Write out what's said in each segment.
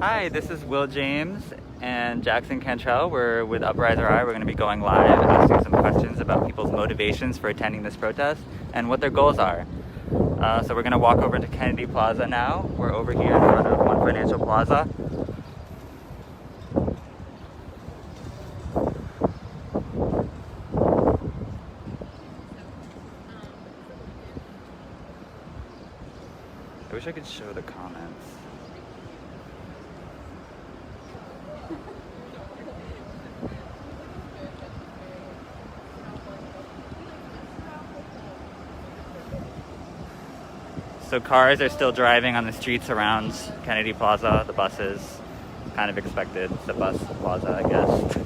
Hi, this is James and Jackson Cantrell. We're with Uprise RI. We're going to be going live and asking some questions about people's motivations for attending this protest and what their goals are. So we're going to walk over to Kennedy Plaza now. We're over here in front of One Financial Plaza. I wish I could show the comments. So cars are still driving on the streets around Kennedy Plaza, the buses. Kind of expected, the bus plaza, I guess.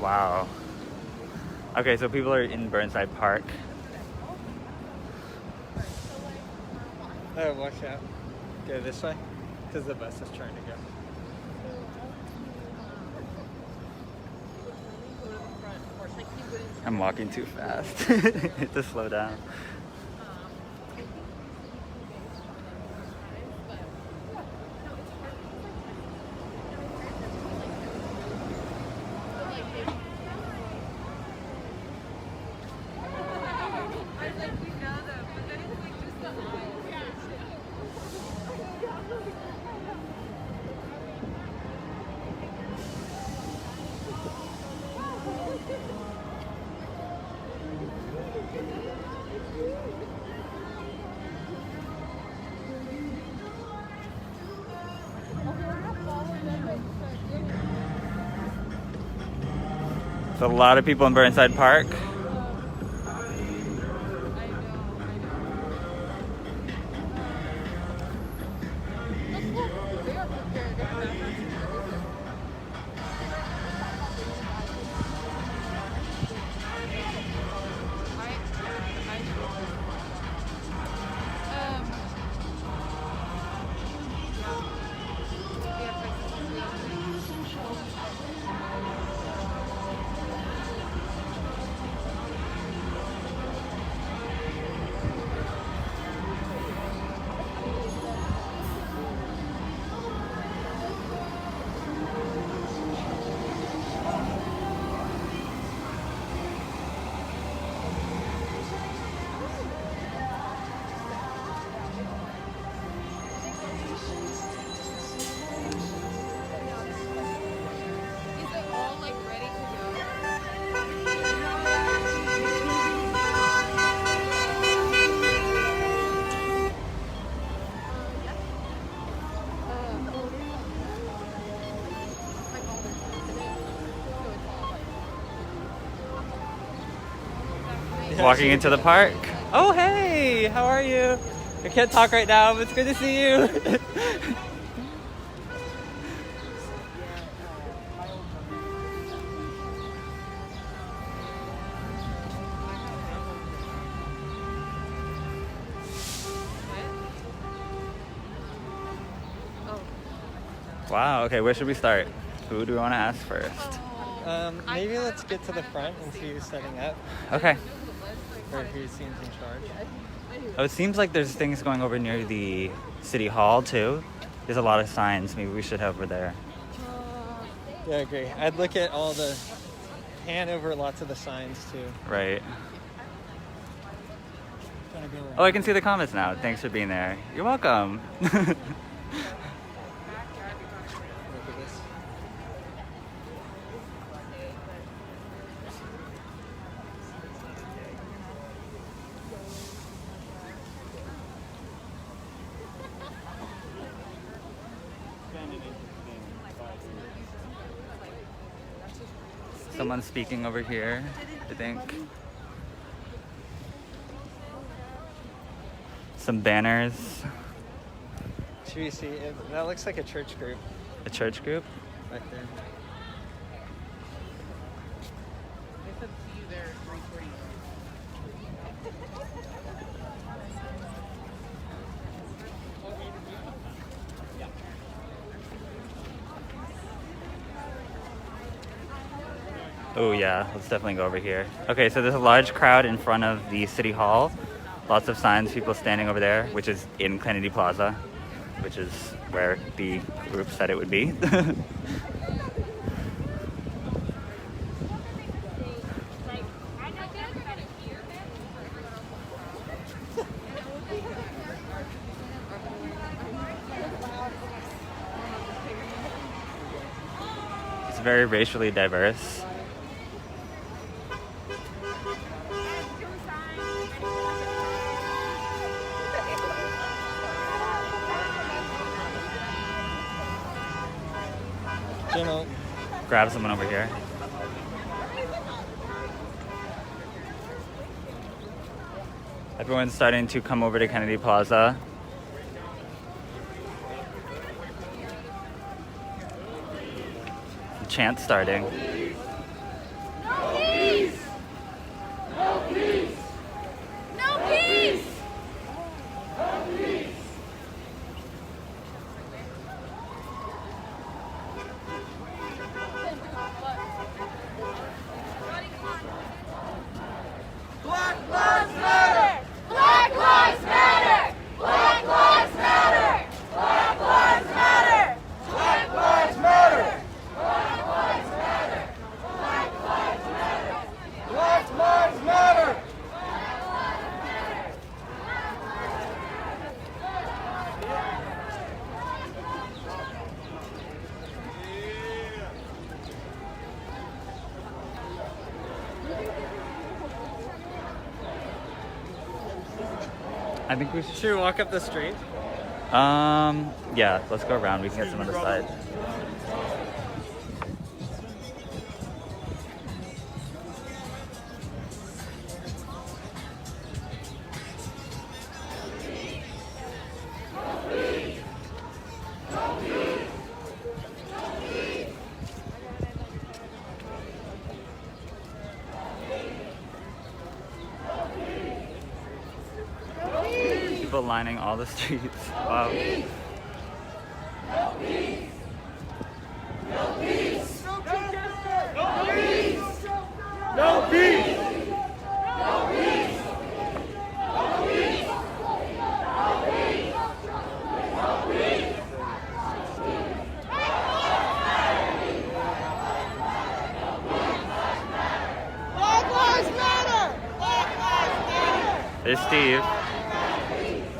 Wow. Okay, so people are in Burnside Park. Oh, watch out. Go this way, because the bus is trying to go. I'm walking too fast. Hit to slow down. There's a lot of people in Burnside Park. Walking into the park. Oh, hey, how are you? I can't talk right now, but it's good to see you. Wow, okay, where should we start? Who do we want to ask first? Maybe let's get to the front and see who's setting up. Okay. Or who seems in charge. Oh, it seems like there's things going over near the city hall too. There's a lot of signs. Maybe we should head over there. Yeah, I agree. I'd look at all the pan over lots of the signs too. Right. Gonna go Oh, I can see the comments now. Thanks for being there. You're welcome. Look at this. Someone's speaking over here, I think. Some banners. Should we see? That looks like a church group. A church group? Back there. Oh yeah, let's definitely go over here. Okay, so there's a large crowd in front of the city hall. Lots of signs, people standing over there, which is in Kennedy Plaza, which is where the group said it would be. It's very racially diverse. Grab someone over here. Everyone's starting to come over to Kennedy Plaza. The chant's starting. No peace! No peace! No peace! No peace! Black lives matter! Black lives matter! Black lives matter! Black lives matter! Black lives matter! Black lives matter! Black lives matter! Black lives matter! I think we Should we walk up the street? yeah, let's go around. We can get some on the side. People lining all the streets. Wow. No peace! No peace! No peace! No peace! No peace! No peace! Black lives matter! Black lives matter! There's Steve.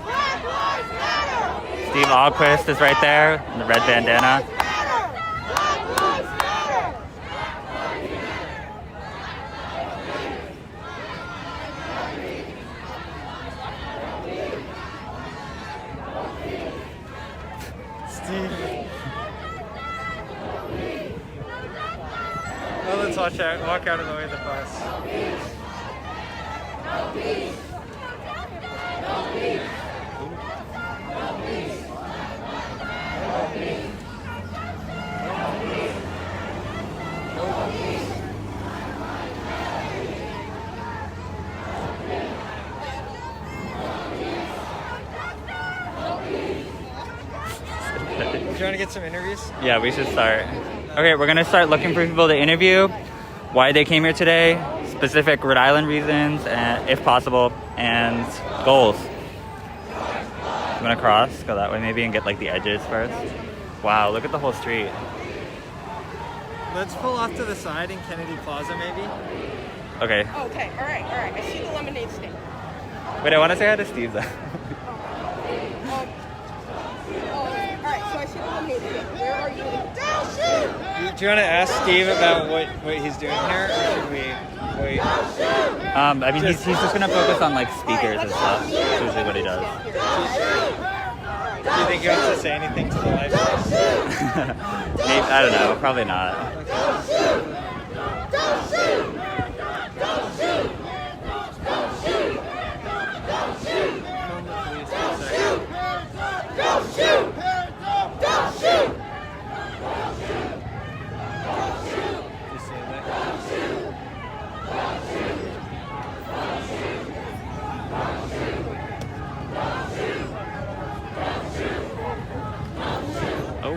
Black lives matter! Steve Alquist is right there in the red bandana. Black lives matter! Steve. Well, let's walk out of the way of the bus. You trying to get some interviews? Yeah, we should start. Okay, we're gonna start looking for people to interview, why they came here today, specific Rhode Island reasons, and, if possible, and goals. I'm gonna cross, go that way maybe, and get like the edges first. Wow, look at the whole street. Let's pull off to the side in Kennedy Plaza, maybe. Okay. Okay, all right. I see the lemonade stand. Wait, I want to say hi to Steve though. All right, so I see the lemonade stand. Where are you? Don't shoot! Do you want to ask Steve about what he's doing here, or should we wait? I mean, he's just gonna focus on like speakers and stuff. That's usually what he does. Do you think he wants to say anything to the live stream? Maybe, I don't know. Probably not. Don't shoot! Don't shoot! Don't shoot! Don't shoot! Don't shoot! Phone the police for a second. Don't shoot! Don't shoot! Just say that. Oh.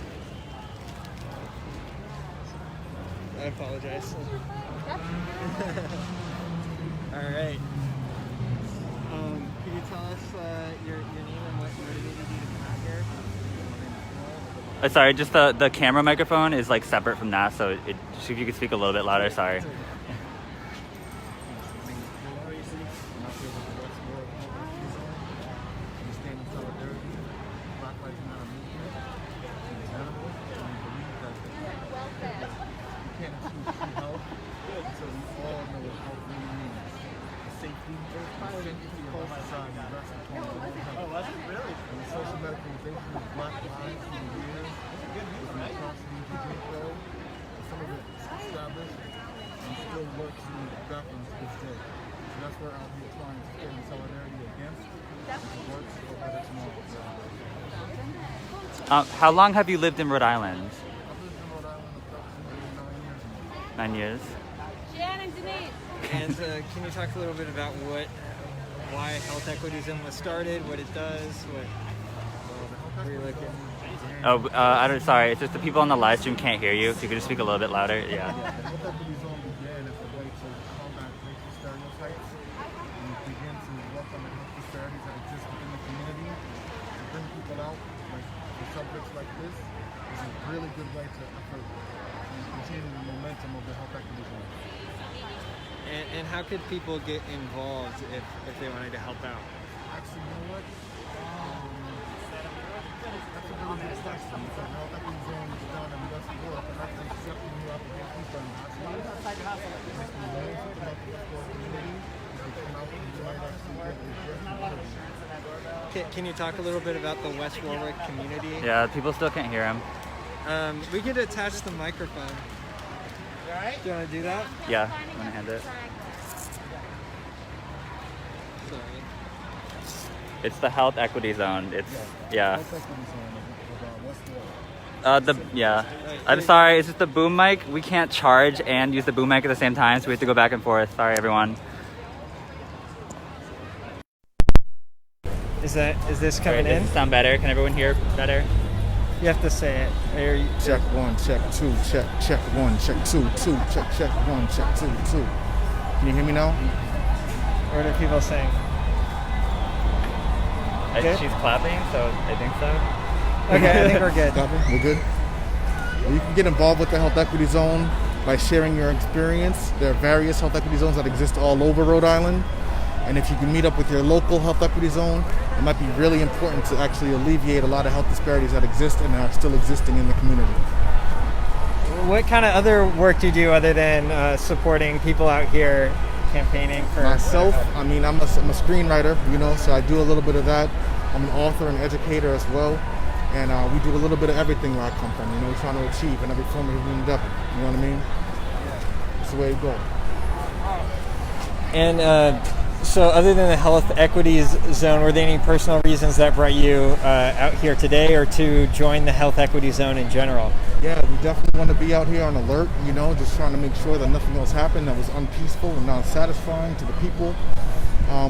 I apologize. All right. Can you tell us your name and what motivated you to come out here? Sorry, just the camera microphone is like separate from that, so just if you could speak a little bit louder, sorry. How long have you lived in Rhode Island? 9 years. Jan and Denise. And can you talk a little bit about why Health Equity Zone was started, what it does, what you're looking? Oh, sorry, it's just the people on the live stream can't hear you. If you could just speak a little bit louder, yeah. The Health Equity Zone began as a way to combat racial stereotypes and begin to work on the health disparities that exist within the community. To bring people out for subjects like this is a really good way to continue the momentum of the Health Equity Zone. And how could people get involved if they wanted to help out? Actually, you know what? That's a really good question. So the Health Equity Zone is down in West Warwick, and that's accepting new applications from hospitals. If you learn something about the West Warwick community, you can come out and you might actually get a Can you talk a little bit about the West Warwick community? Yeah, people still can't hear him. We could attach the microphone. Do you want to do that? Yeah, I'm gonna hand it. Sorry. It's the Health Equity Zone. It's, yeah. Health Equity Zone of West Warwick. Yeah. I'm sorry, it's just the boom mic. We can't charge and use the boom mic at the same time, so we have to go back and forth. Sorry, everyone. Is this coming Does in? it sound better? Can everyone hear better? You have to say it. Check 1, check 2, check 1, check 2, check 1, check 2, 2. Can you hear me now? What are people saying? Good? She's clapping, so I think so. Okay, I think we're good. Copy? We're good? Well, you can get involved with the Health Equity Zone by sharing your experience. There are various Health Equity Zones that exist all over Rhode Island. And if you can meet up with your local Health Equity Zone, it might be really important to actually alleviate a lot of health disparities that exist and are still existing in the community. What kind of other work do you do other than supporting people out here campaigning for myself? I mean, I'm a screenwriter, so I do a little bit of that. I'm an author and educator as well. And we do a little bit of everything where I come from, trying to achieve in every form of human endeavor. You know what I mean? That's the way it goes. And so other than the Health Equities Zone, were there any personal reasons that brought you out here today or to join the Health Equity Zone in general? Yeah, we definitely want to be out here on alert, just trying to make sure that nothing else happened that was unpeaceful and non-satisfying to the people.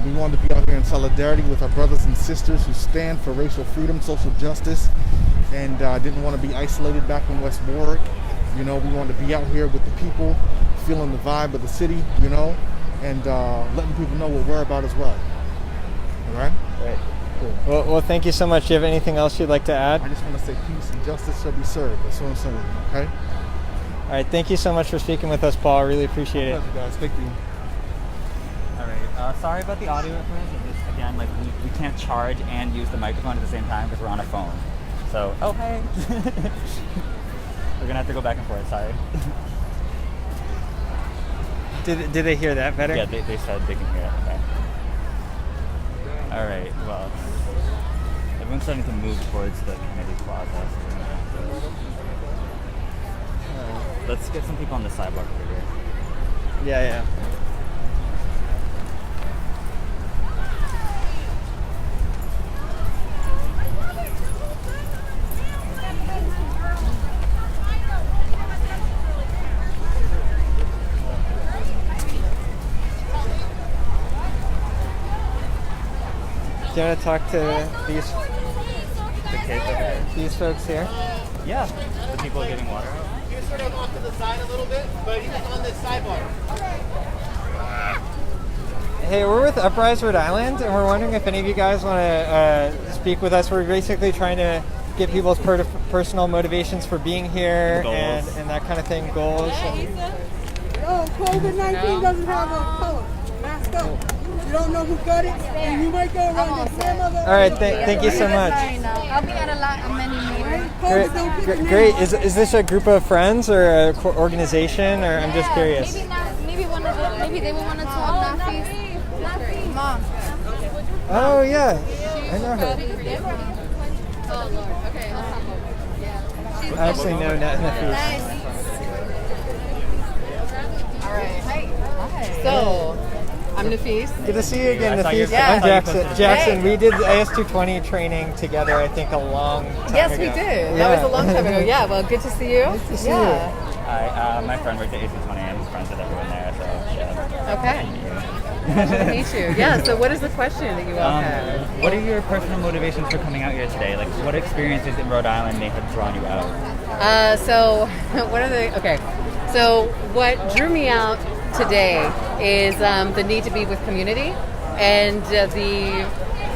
We wanted to be out here in solidarity with our brothers and sisters who stand for racial freedom, social justice, and didn't want to be isolated back in West Warwick. We wanted to be out here with the people, feeling the vibe of the city, and letting people know what we're about as well. All right? Right. Cool. Well, thank you so much. Do you have anything else you'd like to add? I just want to say peace and justice shall be served. That's what I'm saying, okay? All right. Thank you so much for speaking with us, Paul. I really appreciate it. Pleasure, guys. Thank you. All right. Sorry about the audio at first. Just, again, we can't charge and use the microphone at the same time because we're on a phone. So, oh, hey. We're going to have to go back and forth. Sorry. Did they hear that better? Yeah, they said they can hear it. Okay. All right. Well, everyone's starting to move towards the Kennedy Plaza. So let's get some people on the sidewalk over here. Yeah. Do you want to talk to The kids over here. these folks here? Yeah. The people getting water. He's sort of off to the side a little bit, but he's on this sidebar. Hey, we're with Uprise Rhode Island, and we're wondering if any of you guys want to speak with us. We're basically trying to get people's personal motivations for being here and that kind of thing, goals. Oh, COVID-19 doesn't have a color. Mask up. You don't know who got it, and you might go around your grandmother. All right, thank you so much. I'll be at many meetings. Great. Is this a group of friends or an organization, or I'm just curious? Maybe one of them. Maybe they will want to talk. Nafi's mom. Oh yeah, I know her. Oh Lord. Okay, let's talk. I actually know Nafi. Nice. All right. Hi. So, I'm Nafis. Good to see you again, Nafis. Yeah. I'm Jackson. Jackson, we did the AS220 training together, I think, a long time ago. Yes, we did. That was a long time ago. Yeah, well, good to see you. Good to see you. Hi, my friend worked at AC20. I'm friends with everyone there, so yeah. Okay. Pleasure to meet you. Yeah, so what is the question that you all have? What are your personal motivations for coming out here today? Like, what experiences in Rhode Island may have drawn you out? So what drew me out today is the need to be with community, and the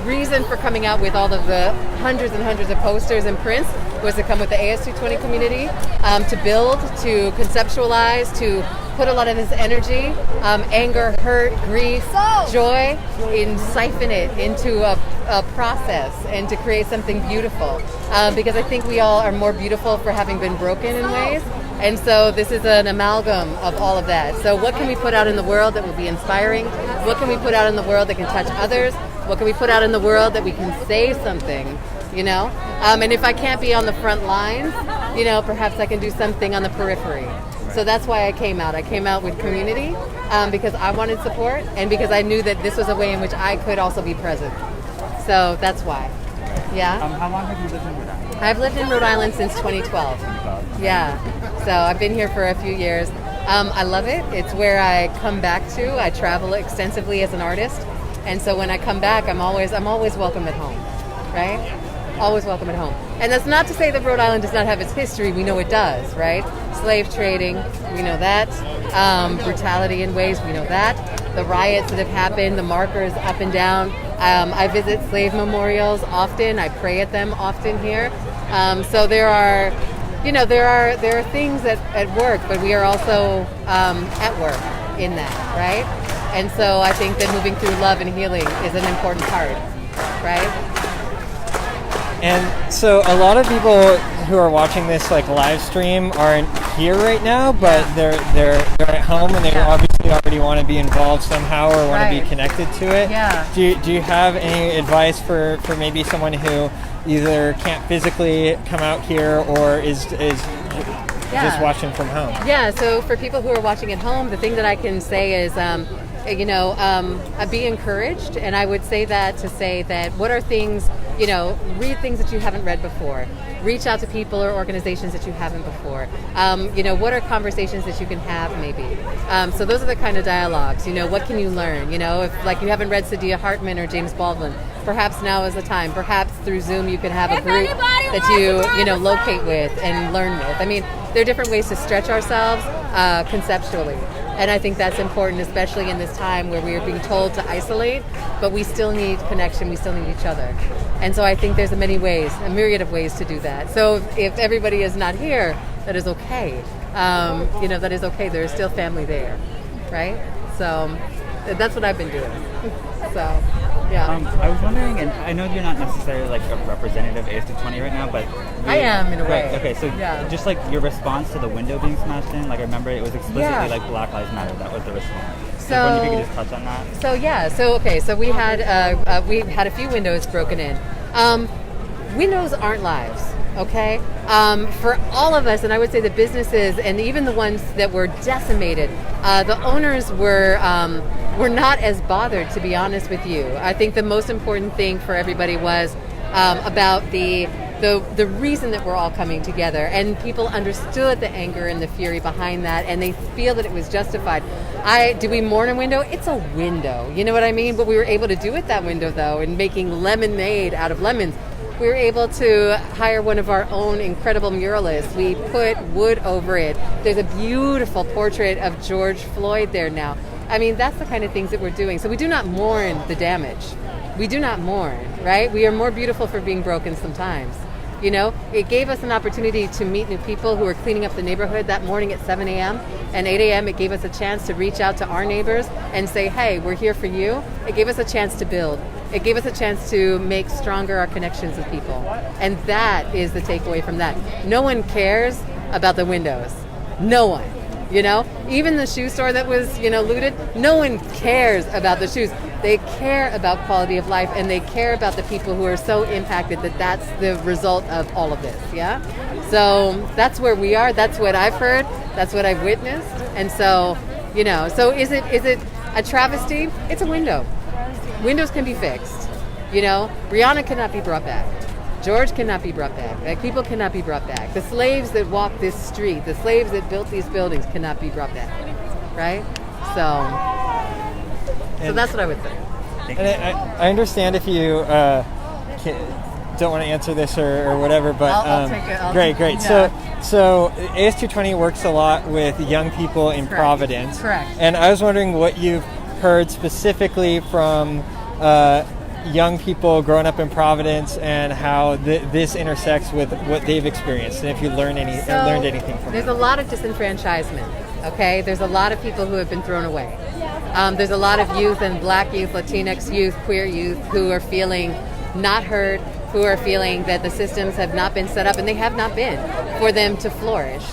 reason for coming out with all of the hundreds and hundreds of posters and prints was to come with the AS220 community, to build, to conceptualize, to put a lot of this energy, anger, hurt, grief, joy, and siphon it into a process and to create something beautiful. Because I think we all are more beautiful for having been broken in ways. And so this is an amalgam of all of that. So what can we put out in the world that will be inspiring? What can we put out in the world that can touch others? What can we put out in the world that we can say something, you know? And if I can't be on the front lines, you know, perhaps I can do something on the periphery. So that's why I came out. I came out with community because I wanted support and because I knew that this was a way in which I could also be present. So that's why. Yeah. How long have you lived in Rhode Island? I've lived in Rhode Island since 2012. Yeah. So I've been here for a few years. I love it. It's where I come back to. I travel extensively as an artist. And so when I come back, I'm always welcome at home, right? Always welcome at home. And that's not to say that Rhode Island does not have its history. We know it does, right? Slave trading, we know that. Brutality in ways, we know that. The riots that have happened, the markers up and down. I visit slave memorials often. I pray at them often here. So there are things at work, but we are also at work in that, right? And so I think that moving through love and healing is an important part, right? And so a lot of people who are watching this like live stream aren't here right now, but they're at home and they obviously already want to be involved somehow or want to be connected to it. Yeah. Do you have any advice for maybe someone who either can't physically come out here or is just watching from home? Yeah. So for people who are watching at home, the thing that I can say is, be encouraged. And I would say that to say that what are things, read things that you haven't read before. Reach out to people or organizations that you haven't before. What are conversations that you can have maybe? So those are the kind of dialogues. What can you learn? If like you haven't read Sadia Hartman or James Baldwin, perhaps now is the time. Perhaps through Zoom you can have a group that you locate with and learn with. I mean, there are different ways to stretch ourselves conceptually. And I think that's important, especially in this time where we are being told to isolate, but we still need connection, we still need each other. And so I think there's a myriad of ways to do that. So if everybody is not here, that is okay. That is okay. There is still family there, right? So that's what I've been doing. So, yeah. I was wondering, and I know you're not necessarily like a representative of AS220 right now, but I am in a way. Right, okay, so just like your response to the window being smashed in, like I remember it was explicitly like Black Lives Matter. That was the response. So I was wondering if you could just touch on that. So we had a few windows broken in. Windows aren't lives. Okay, for all of us, and I would say the businesses and even the ones that were decimated, the owners were not as bothered, to be honest with you. I think the most important thing for everybody was about the reason that we're all coming together, and people understood the anger and the fury behind that, and they feel that it was justified. Do we mourn a window? It's a window, you know what I mean? But we were able to do it that window though, and making lemonade out of lemons. We were able to hire one of our own incredible muralists. We put wood over it. There's a beautiful portrait of George Floyd there now. I mean, that's the kind of things that we're doing. So we do not mourn the damage. We do not mourn, right? We are more beautiful for being broken sometimes. You know, it gave us an opportunity to meet new people who were cleaning up the neighborhood that morning at 7 a.m. and 8 a.m. It gave us a chance to reach out to our neighbors and say, hey, we're here for you. It gave us a chance to build. It gave us a chance to make stronger our connections with people. And that is the takeaway from that. No one cares about the windows. No one. You know, even the shoe store that was, looted, no one cares about the shoes. They care about quality of life, and they care about the people who are so impacted that that's the result of all of this, yeah? So that's where we are. That's what I've heard. That's what I've witnessed. And so, so is it a travesty? It's a window. Windows can be fixed. Rihanna cannot be brought back. George cannot be brought back. Black people cannot be brought back. The slaves that walked this street, the slaves that built these buildings cannot be brought back, right? So that's what I would say. And I understand if you don't want to answer this or whatever, but I'll take it. Great. Yeah. So AS220 works a lot with young people in Providence. Correct. And I was wondering what you've heard specifically from young people growing up in Providence and how this intersects with what they've experienced, and if you learned anything from it. There's a lot of disenfranchisement, okay? There's a lot of people who have been thrown away. There's a lot of youth and Black youth, Latinx youth, queer youth who are feeling not heard, who are feeling that the systems have not been set up, and they have not been, for them to flourish.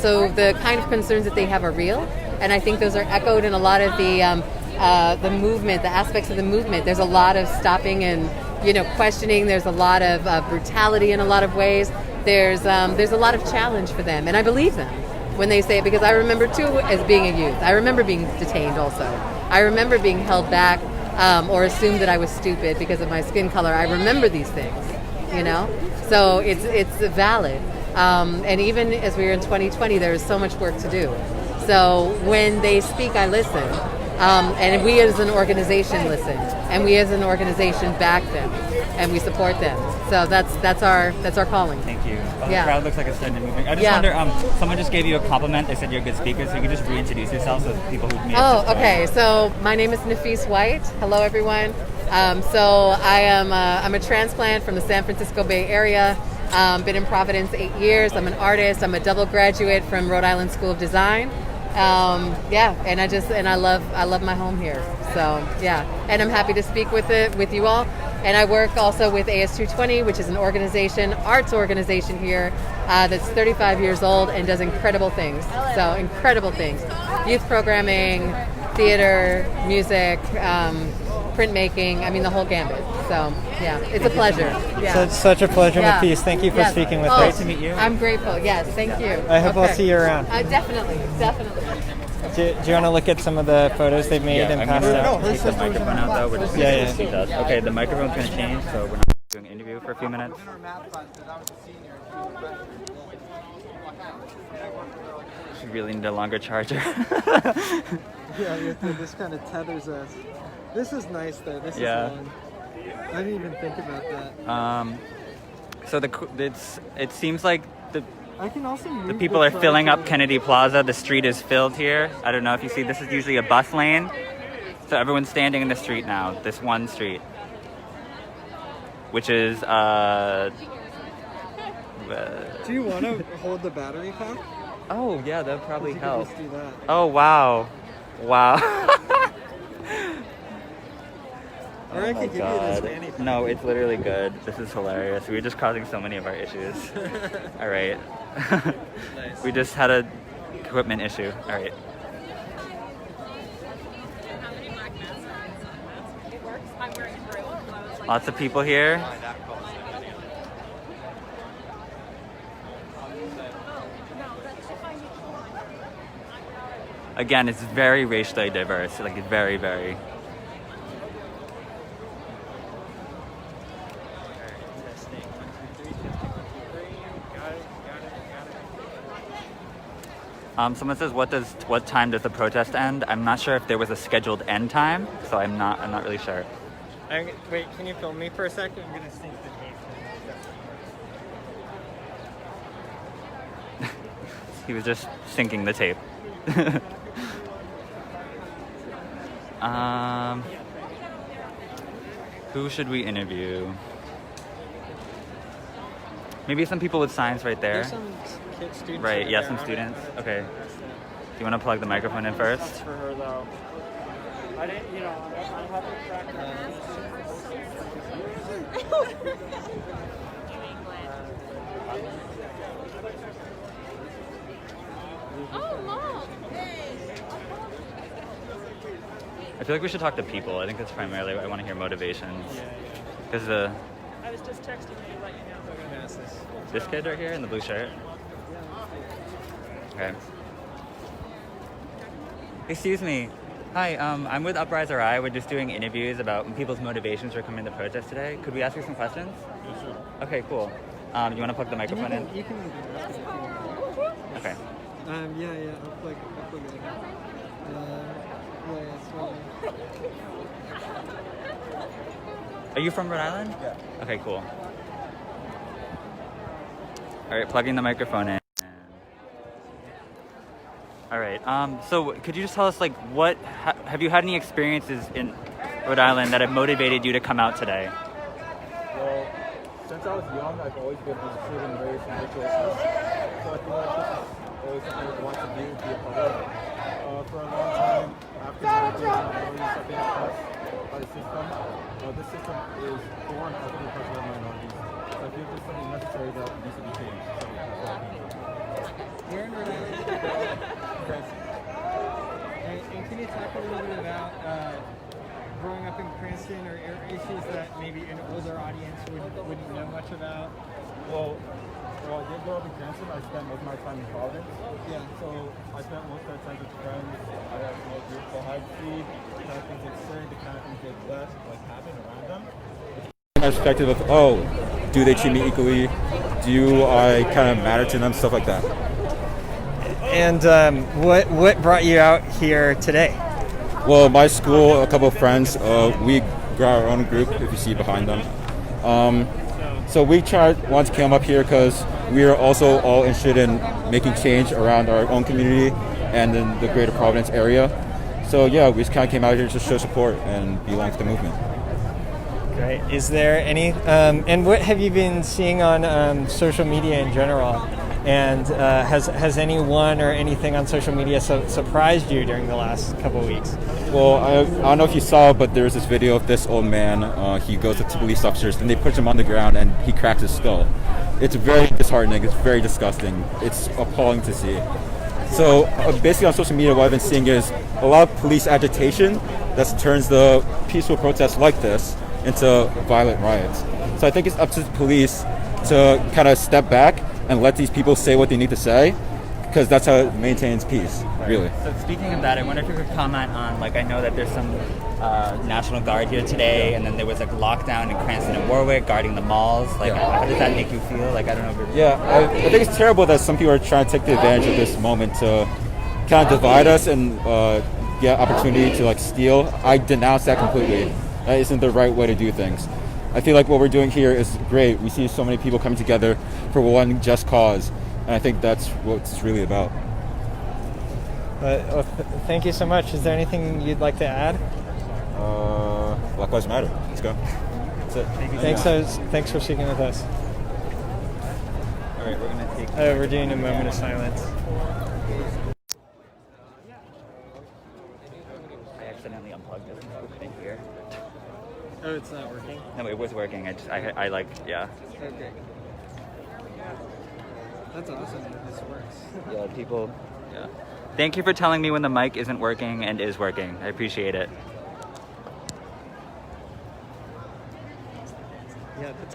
So the kind of concerns that they have are real, and I think those are echoed in a lot of the movement, the aspects of the movement. There's a lot of stopping and questioning. There's a lot of brutality in a lot of ways. There's a lot of challenge for them, and I believe them when they say it, because I remember too as being a youth. I remember being detained also. I remember being held back or assumed that I was stupid because of my skin color. I remember these things, so it's valid. And even as we were in 2020, there is so much work to do. So when they speak, I listen. And we as an organization listen, and we as an organization back them, and we support them. So that's our calling. Thank you. Well, the crowd looks like it's starting to move. I just wonder, someone just gave you a compliment. They said you're a good speaker, so you could just reintroduce yourself so people who may have okay. So my name is Nafise White. Hello, everyone. So I'm a transplant from the San Francisco Bay Area. Been in Providence 8 years. I'm an artist. I'm a double graduate from Rhode Island School of Design. And I love my home here. So and I'm happy to speak with you all. And I work also with AS220, which is an arts organization here that's 35 years old and does incredible things. So incredible things: youth programming, theater, music, printmaking. I mean, the whole gambit. So it's a pleasure. So it's such a pleasure, Nafise. Thank you for speaking with us. Great to meet you. I'm grateful. Yes, thank you. I hope I'll see you around. Definitely. Do you want to look at some of the photos they've made and pass out? Take the microphone out though. We're just going to see us. Okay, the microphone's going to change, so we're not doing an interview for a few minutes. We really need a longer charger. This kind of tethers us. This is nice though. This is long. I didn't even think about that. So it seems like I can also the people are filling up Kennedy Plaza. The street is filled here. I don't know if you see, this is usually a bus lane. So everyone's standing in the street now, this one street. Which is, Do you want to hold the battery pack? Oh, yeah, that would probably help. Just do that. Oh, wow. Wow. Or I could give you this fanny pack. No, it's literally good. This is hilarious. We're just causing so many of our issues. All right. Nice. We just had a equipment issue. All right. Lots of people here. Again, it's very racially diverse. Like, it's very, very. Someone says, what time does the protest end? I'm not sure if there was a scheduled end time, so I'm not really sure. Wait, can you film me for a second? I'm gonna sync the tape. He was just syncing the tape. Who should we interview? Maybe some people with signs right there. There's some kid students. Right, yeah, there. some I'm students. gonna ask Okay. them. Do you want to plug the microphone in first? That's for her though. I didn't, you know, I haven't tracked Oh, Mom. I feel like we should talk to people. I think that's primarily what I want to hear motivations. Yeah. Because I was just texting you to let you know. I'm gonna ask this. this kid right here in the blue shirt. Okay. Excuse me. Hi, I'm with Uprise RI. We're just doing interviews about people's motivations for coming to protest today. Could we ask you some questions? Yeah, sure. Okay, cool. You want to plug the microphone in? You can ask it if you want. Okay. Yeah. I'll plug it in. Are you from Rhode Island? Yeah. Okay, cool. All right, plugging the microphone in. All right. So could you just tell us, like, have you had any experiences in Rhode Island that have motivated you to come out today? Well, since I was young, I've always been interested in race and racial issues. So I feel like this is always something I want to do, be a part of. For a long time, after minorities have been oppressed by the system. This system is born of the oppression of minorities. So I feel there's something necessary that needs to be changed. So that's what I came to. You're in Rhode Island. Yes. And can you talk a little bit about growing up in Cranston or issues that maybe an older audience wouldn't know much about? Well, I did grow up in Cranston. I spent most of my time in Providence. Yeah. So I spent most of the time with friends. I had a group so I'd see the kind of things they say, the kind of things they bless, like happen around them. Perspective of, oh, do they treat me equally? Do I kind of matter to them? Stuff like that. And what brought you out here today? Well, my school, a couple of friends, we got our own group, if you see behind them. So we wanted to come up here because we are also all interested in making change around our own community and in the greater Providence area. So yeah, we just kind of came out here to show support and belong to the movement. Great. Is there any, and what have you been seeing on social media in general? And has anyone or anything on social media surprised you during the last couple of weeks? Well, I don't know if you saw, but there's this video of this old man. He goes up to police officers and they push him on the ground and he cracks his skull. It's very disheartening. It's very disgusting. It's appalling to see. So basically on social media, what I've been seeing is a lot of police agitation that turns the peaceful protests like this into violent riots. So I think it's up to the police to kind of step back and let these people say what they need to say, because that's how it maintains peace, really. So speaking of that, I wonder if you could comment on, like, I know that there's some National Guard here today, and then there was like lockdown in Cranston and Warwick guarding the malls. Like, Yeah. how does that make you feel? Like, I don't know if you're... Yeah, I think it's terrible that some people are trying to take the advantage of this moment to kind of divide us and get opportunity to like steal. I denounce that completely. That isn't the right way to do things. I feel like what we're doing here is great. We see so many people coming together for one just cause, and I think that's what it's really about. Thank you so much. Is there anything you'd like to add? Black Lives Matter. Let's go. That's it. Thanks for speaking with us. All right, we're going to take... We're doing a moment of silence. I accidentally unplugged this in here. Oh, it's not working? No, it was working. I like, yeah. Okay. That's awesome that this works. Yeah, people, yeah. Thank you for telling me when the mic isn't working and is working. I appreciate it. Yeah, that's...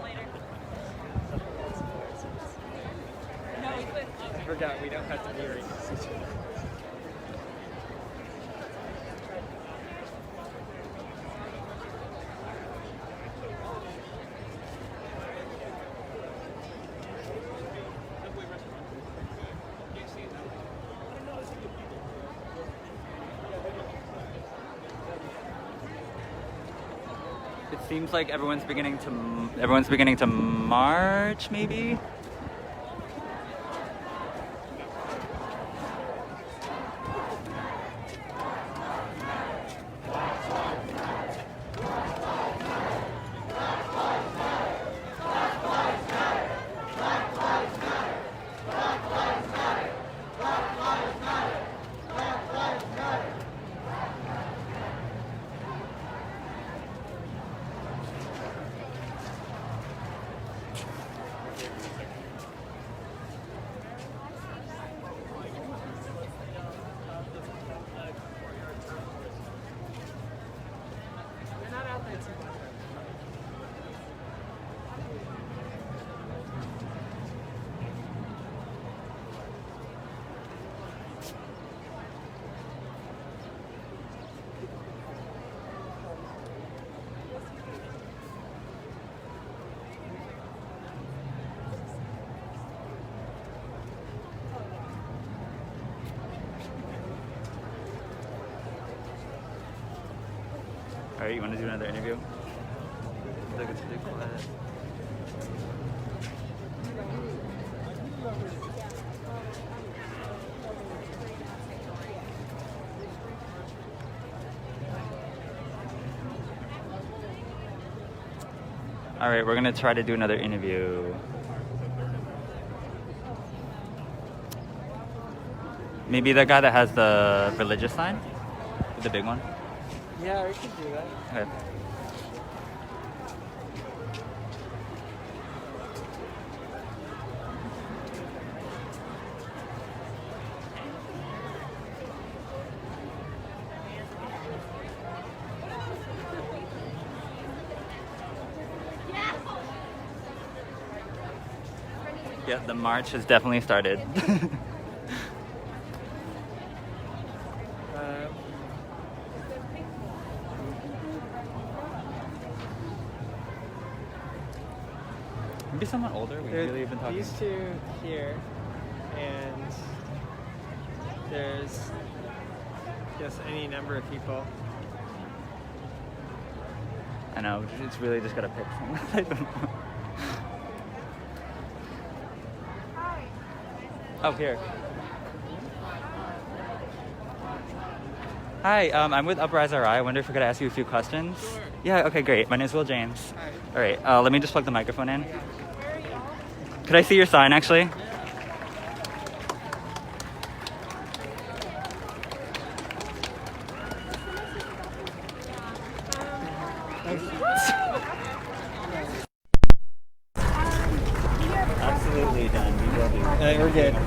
I forgot, we don't have to be right next to each other. It seems like everyone's beginning to march, maybe. Sorry, you want to do another interview? Look, it's pretty quiet. All right, we're gonna try to do another interview. Maybe the guy that has the religious sign, the big one. Yeah, we could do that. Okay. Yeah, the march has definitely started. Maybe someone older. We really have been talking. These two here, and there's just any number of people. I know. It's really just gotta pick someone. I don't know. Oh, here. Hi, I'm with Uprise RI. I wonder if we could ask you a few questions. Sure. Yeah, okay, great. My name is Will James. Hi. All right, let me just plug the microphone in. Could I see your sign, actually? Absolutely done. We will do. We're good. All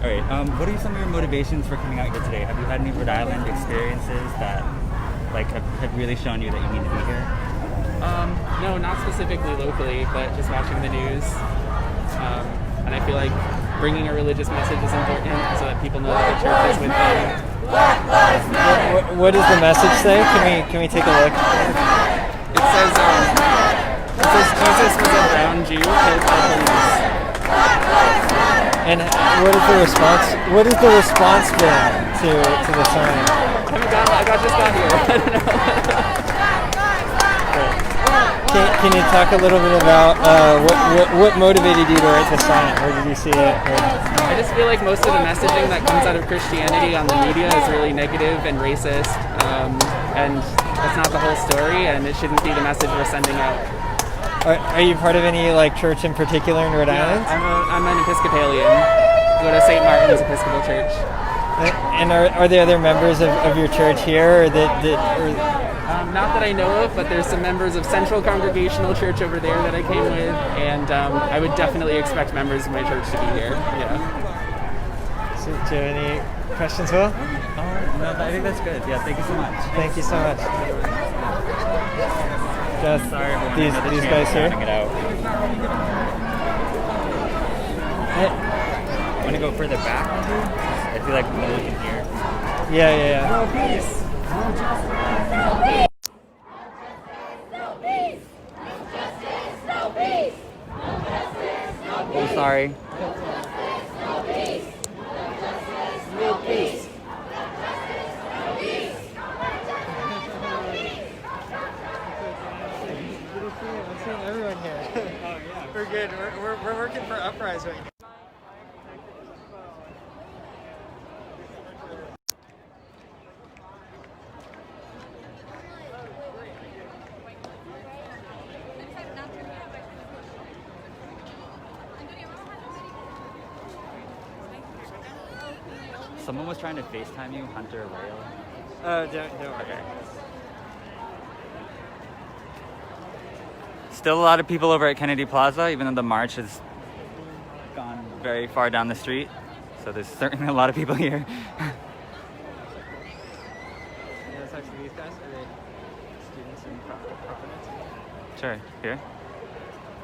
right. What are some of your motivations for coming out here today? Have you had any Rhode Island experiences that, like, have really shown you that you need to be here? No, not specifically locally, but just watching the news. And I feel like bringing a religious message is important so that people know that the church is with them. What does the message say? Can we take a look? It says Jesus was a brown Jew killed by police. And what is the response? What has the response been to the sign? I just got here. I don't know. Can you talk a little bit about what motivated you to write the sign? Where did you see it? I just feel like most of the messaging that comes out of Christianity on the media is really negative and racist, and that's not the whole story, and it shouldn't be the message we're sending out. Are you part of any church in particular in Rhode Island? I'm an Episcopalian. I go to St. Martin's Episcopal Church. And are there other members of your church here, or not that I know of, but there's some members of Central Congregational Church over there that I came with, and I would definitely expect members of my church to be here. Yeah. So, do you have any questions, Will? No, I think that's good. Yeah, thank you so much. Thank you so much. Just sorry, everyone. These guys here. It out. Want to go further back? I feel like no one can hear. Yeah. No peace. No peace. No peace. No justice. No peace. No justice. No peace. Oh, sorry. No justice. No peace. No justice. No peace. I'm seeing everyone here. Oh yeah. We're good. We're working for Uprise right now. Someone was trying to FaceTime you, Hunter Rail. Don't worry. Okay. Still a lot of people over at Kennedy Plaza, even though the march has gone very far down the street. So there's certainly a lot of people here. Let's talk to these guys. Are they students in Providence? Sure, here.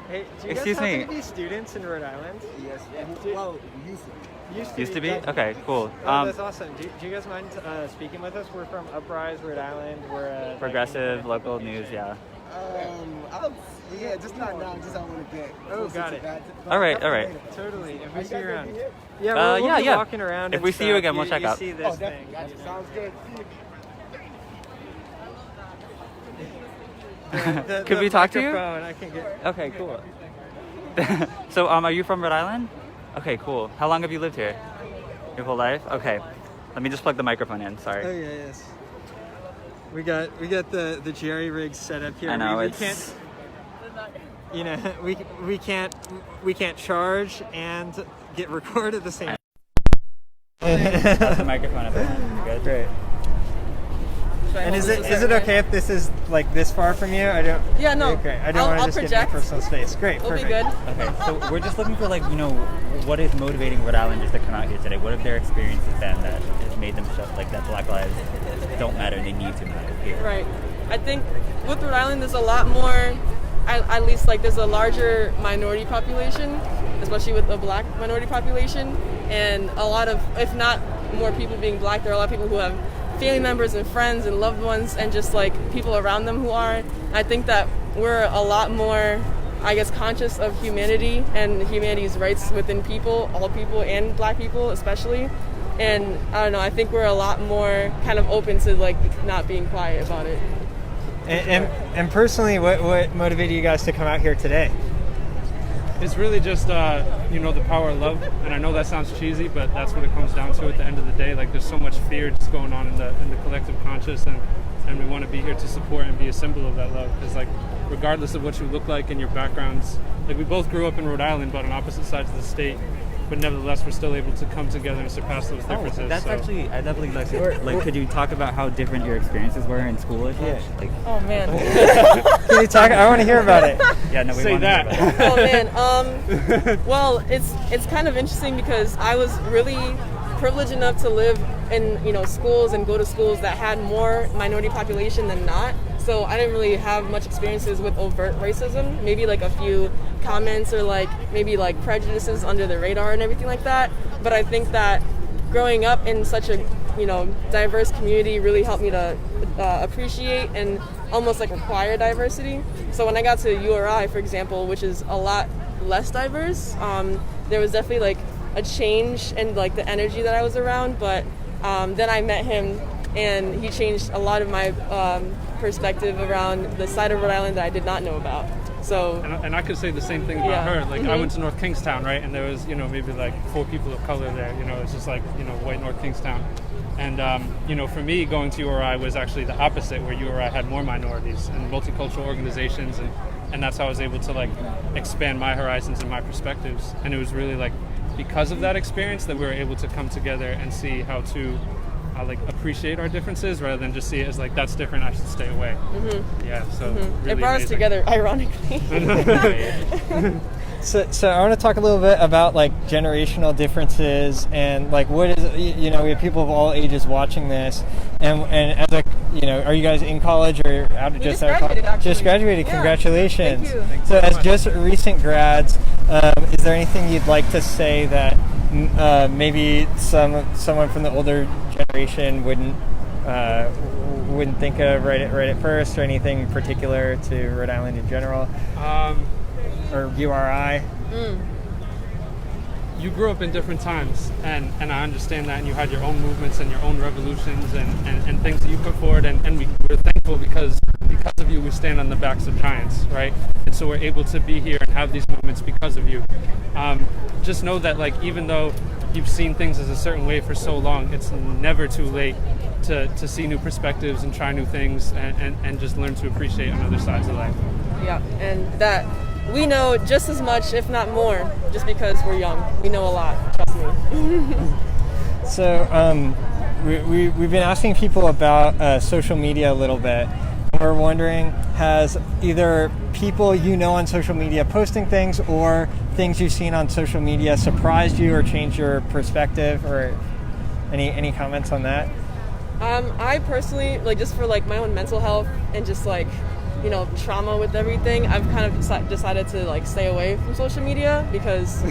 Hey, do you Excuse guys me. happen to be students in Rhode Island? Yes. Well, Used to be? Okay, cool. Oh, that's awesome. Do you guys mind speaking with us? We're from Uprise, Rhode Island. We're Progressive, local news, yeah. I'll Yeah, just not now. Just I want to get. Oh, got it. All right, all right. Totally. If we see you around. Yeah, we'll be yeah. walking around. If and we see you stuff. again, we'll check out. See this thing. Gotcha. Sounds good. Could we talk to you? I can get. Okay, cool. So, are you from Rhode Island? Okay, cool. How long have you lived here? Your whole life? Okay. Let me just plug the microphone in. Sorry. Oh yeah, yes. We got the jerry rigs set up here. I know we it's. can't. You know, we can't charge and get recorded at the same. How's the microphone? Good. Great. And is it okay if this is like this far from you? I don't. Yeah, no. Okay, I don't want to just get my personal space. Great, It'll perfect. be good. Okay, so we're just looking for what is motivating Rhode Islanders to come out here today? What have their experiences been that has made them show that Black lives don't matter and they need to matter here? Right. I think with Rhode Island, there's a lot more. At least there's a larger minority population, especially with the Black minority population, and a lot of, if not more people being Black, there are a lot of people who have family members and friends and loved ones and just people around them who are. I think that we're a lot more, conscious of humanity and humanity's rights within people, all people and Black people especially. And I don't know, I think we're a lot more kind of open to not being quiet about it. And personally, what motivated you guys to come out here today? It's really just the power of love, and I know that sounds cheesy, but that's what it comes down to at the end of the day. There's so much fear just going on in the collective conscious, and we want to be here to support and be a symbol of that love. Because regardless of what you look like and your backgrounds, we both grew up in Rhode Island, but on opposite sides of the state. But nevertheless, we're still able to come together and surpass those differences. That's actually, I definitely like to, could you talk about how different your experiences were in school? Yeah. Oh man. Can you talk? I want to hear about it. Yeah, no, we Say want to that. hear about it. Oh man. Well, it's kind of interesting because I was really privileged enough to live in schools and go to schools that had more minority population than not. So I didn't really have much experiences with overt racism. Maybe a few comments or maybe prejudices under the radar and everything like that. But I think that growing up in such a diverse community really helped me to appreciate and almost require diversity. So when I got to URI, for example, which is a lot less diverse, there was definitely a change in the energy that I was around. But then I met him, and he changed a lot of my perspective around the side of Rhode Island that I did not know about. So and I could say the same thing about her. I went to North Kingstown, right, and there was maybe 4 people of color there. It's just white North Kingstown. And for me, going to URI was actually the opposite, where URI had more minorities and multicultural organizations, and that's how I was able to expand my horizons and my perspectives. And it was really because of that experience that we were able to come together and see how to appreciate our differences rather than just see it as that's different, I should stay away. Mm-hmm. Yeah, so really it brought amazing. us together, ironically. So I want to talk a little bit about generational differences and what is we have people of all ages watching this, and as are you guys in college or out of just out of college? Just graduated. Yeah. Congratulations. Thank you. So as just recent grads, is there anything you'd like to say that maybe someone from the older generation wouldn't think of right at first, or anything particular to Rhode Island in general? Or URI? You grew up in different times, and I understand that, and you had your own movements and your own revolutions and things that you put forward, and we're thankful because of you we stand on the backs of giants, right? And so we're able to be here and have these movements because of you. Just know that even though you've seen things as a certain way for so long, it's never too late to see new perspectives and try new things and just learn to appreciate on other sides of life. Yeah, and that we know just as much, if not more, just because we're young. We know a lot, trust me. So we've been asking people about social media a little bit. We're wondering, has either people on social media posting things or things you've seen on social media surprised you or changed your perspective, or any comments on that? I personally, just for my own mental health and just trauma with everything, I've kind of decided to stay away from social media, because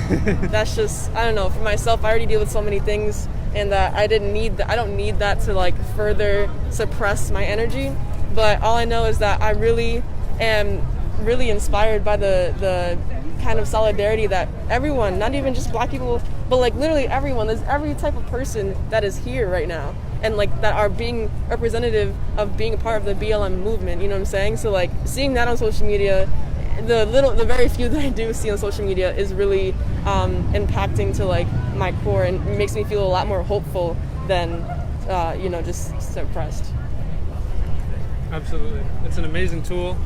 that's just, I don't know, for myself, I already deal with so many things, and that I don't need that to further suppress my energy. But all I know is that I really am really inspired by the kind of solidarity that everyone, not even just black people, but like literally everyone, there's every type of person that is here right now and like that are being representative of being a part of the BLM movement, you know what I'm saying? So like seeing that on social media, the very few that I do see on social media is really impacting to like my core and makes me feel a lot more hopeful than just suppressed. Absolutely. It's an amazing tool.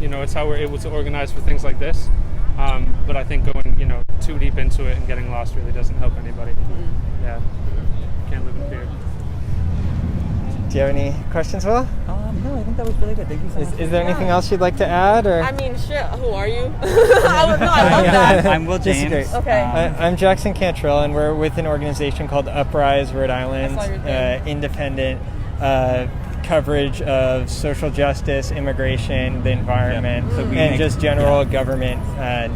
It's how we're able to organize for things like this. But I think going, too deep into it and getting lost really doesn't help anybody. Mm-hmm. Yeah. Can't live in fear. Do you have any questions, Will? No, I think that was really good. Thank you so much. Is there anything else you'd like to add? Or? I mean, shit, who are you? I love that. I'm Will James. Okay. I'm Jackson Cantrell, and we're with an organization called Uprise Rhode Island, independent coverage of social justice, immigration, the environment, and just general government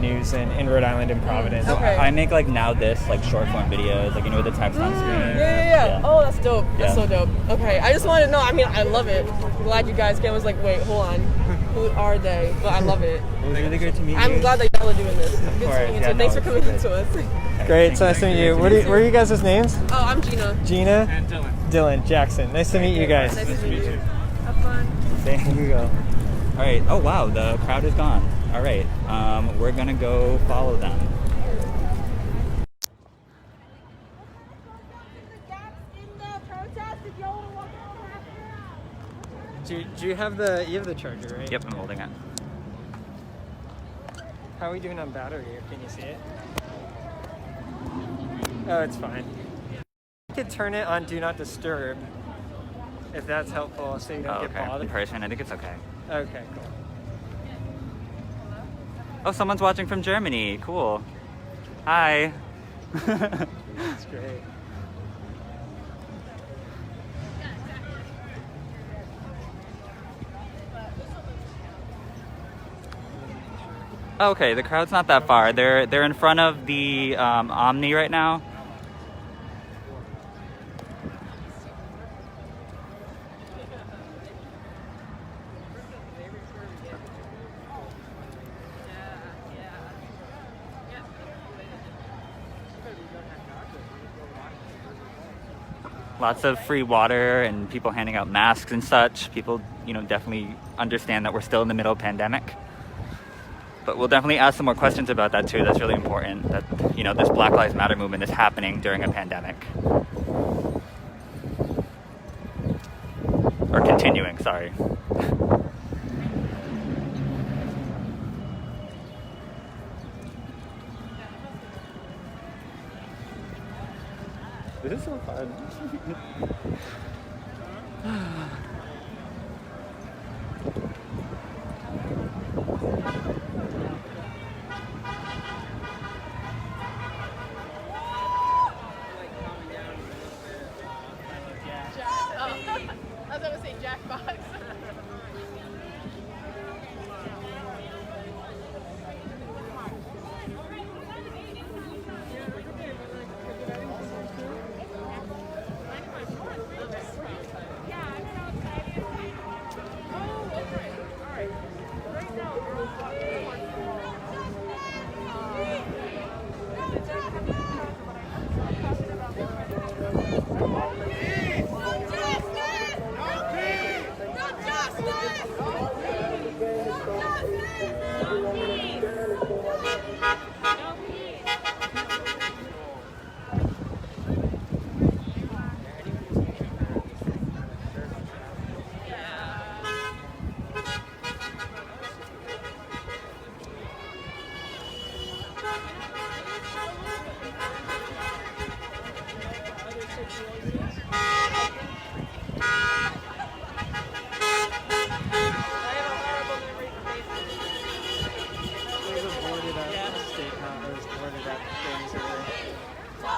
news in Rhode Island and Providence. Okay. I make Now This, short form videos, with the text on screen. Yeah. Oh, that's dope. That's so dope. Okay, I just wanted to know. I mean, I love it. I'm glad you guys came. I was like, wait, hold on. Who are they? But I love it. It was really great to meet you. I'm glad that y'all are doing this. Good to meet you too. Thanks for coming to us. Great, so nice to meet you. What are you guys' names? Oh, I'm Gina. Gina? And Dylan. Dylan, Jackson. Nice to meet you guys. Nice to meet you. Have fun. There you go. All right. Oh, wow. The crowd is gone. All right. We're going to go follow them. Do you have the charger, right? Yep, I'm holding it. How are we doing on battery? Can you see it? Oh, it's fine. You could turn it on Do Not Disturb, if that's helpful, so you don't get bothered. In person, I think it's okay. Okay, cool. Oh, someone's watching from Germany. Cool. Hi. That's great. Okay, the crowd's not that far. They're in front of the Omni right now. Lots of free water and people handing out masks and such. People, definitely understand that we're still in the middle of pandemic. But we'll definitely ask some more questions about that too. That's really important, that, this Black Lives Matter movement is happening during a pandemic. Or continuing, sorry. This is so fun. I was going to say Jackbox.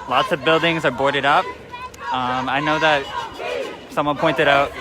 Lots of buildings are boarded up. I know that someone pointed out.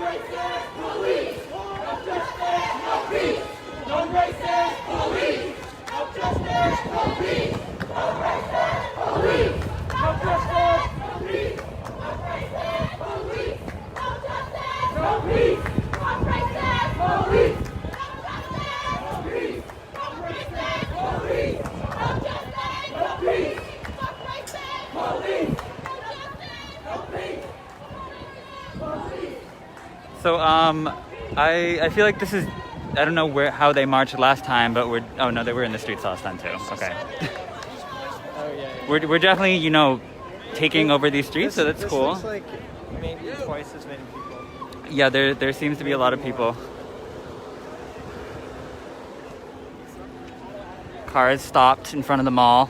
racist police. No justice, no peace. No racist police. No justice, no peace. No racist police. No justice, no peace. No racist police. No justice, no peace. No racist police. No justice, no peace. No racist police. No justice, no peace. No racist police. No justice, no peace. So I feel like this is, I don't know how they marched last time, but oh no, they were in the streets last time too. Okay. Oh yeah. We're definitely, you know, taking over these streets, so that's cool. Looks like maybe twice as many people. Yeah, there seems to be a lot of people. Cars stopped in front of the mall.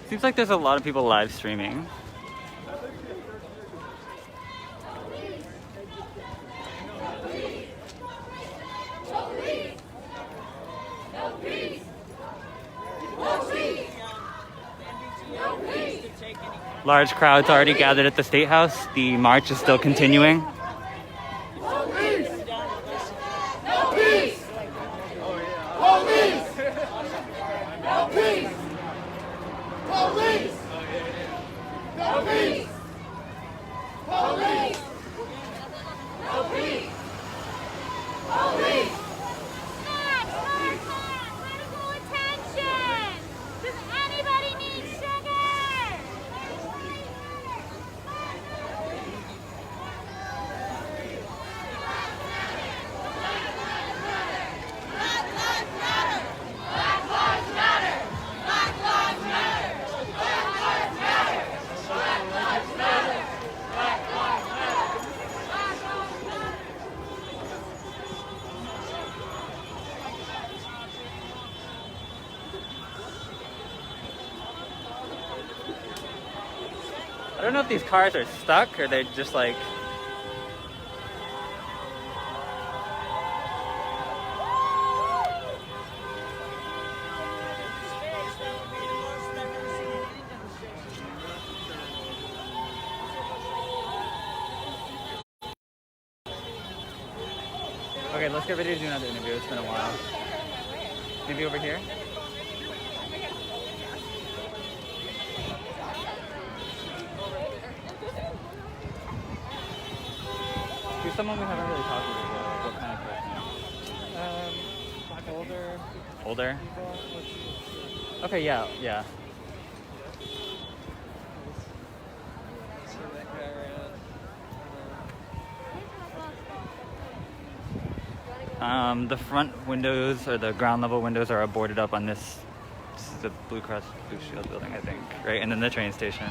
Seems like there's a lot of people live streaming. Large crowds already gathered at the State House. The march is still continuing. I don't know if these cars are stuck or they're just like... Okay, let's get ready to do another interview. It's been a while. Maybe over here? Who's someone we haven't really talked to before? Like, what kind of person? Older? Okay, yeah. The front windows, or the ground level windows, are boarded up on this. This is the Blue Cross Blue Shield building, I think, right? And then the train station.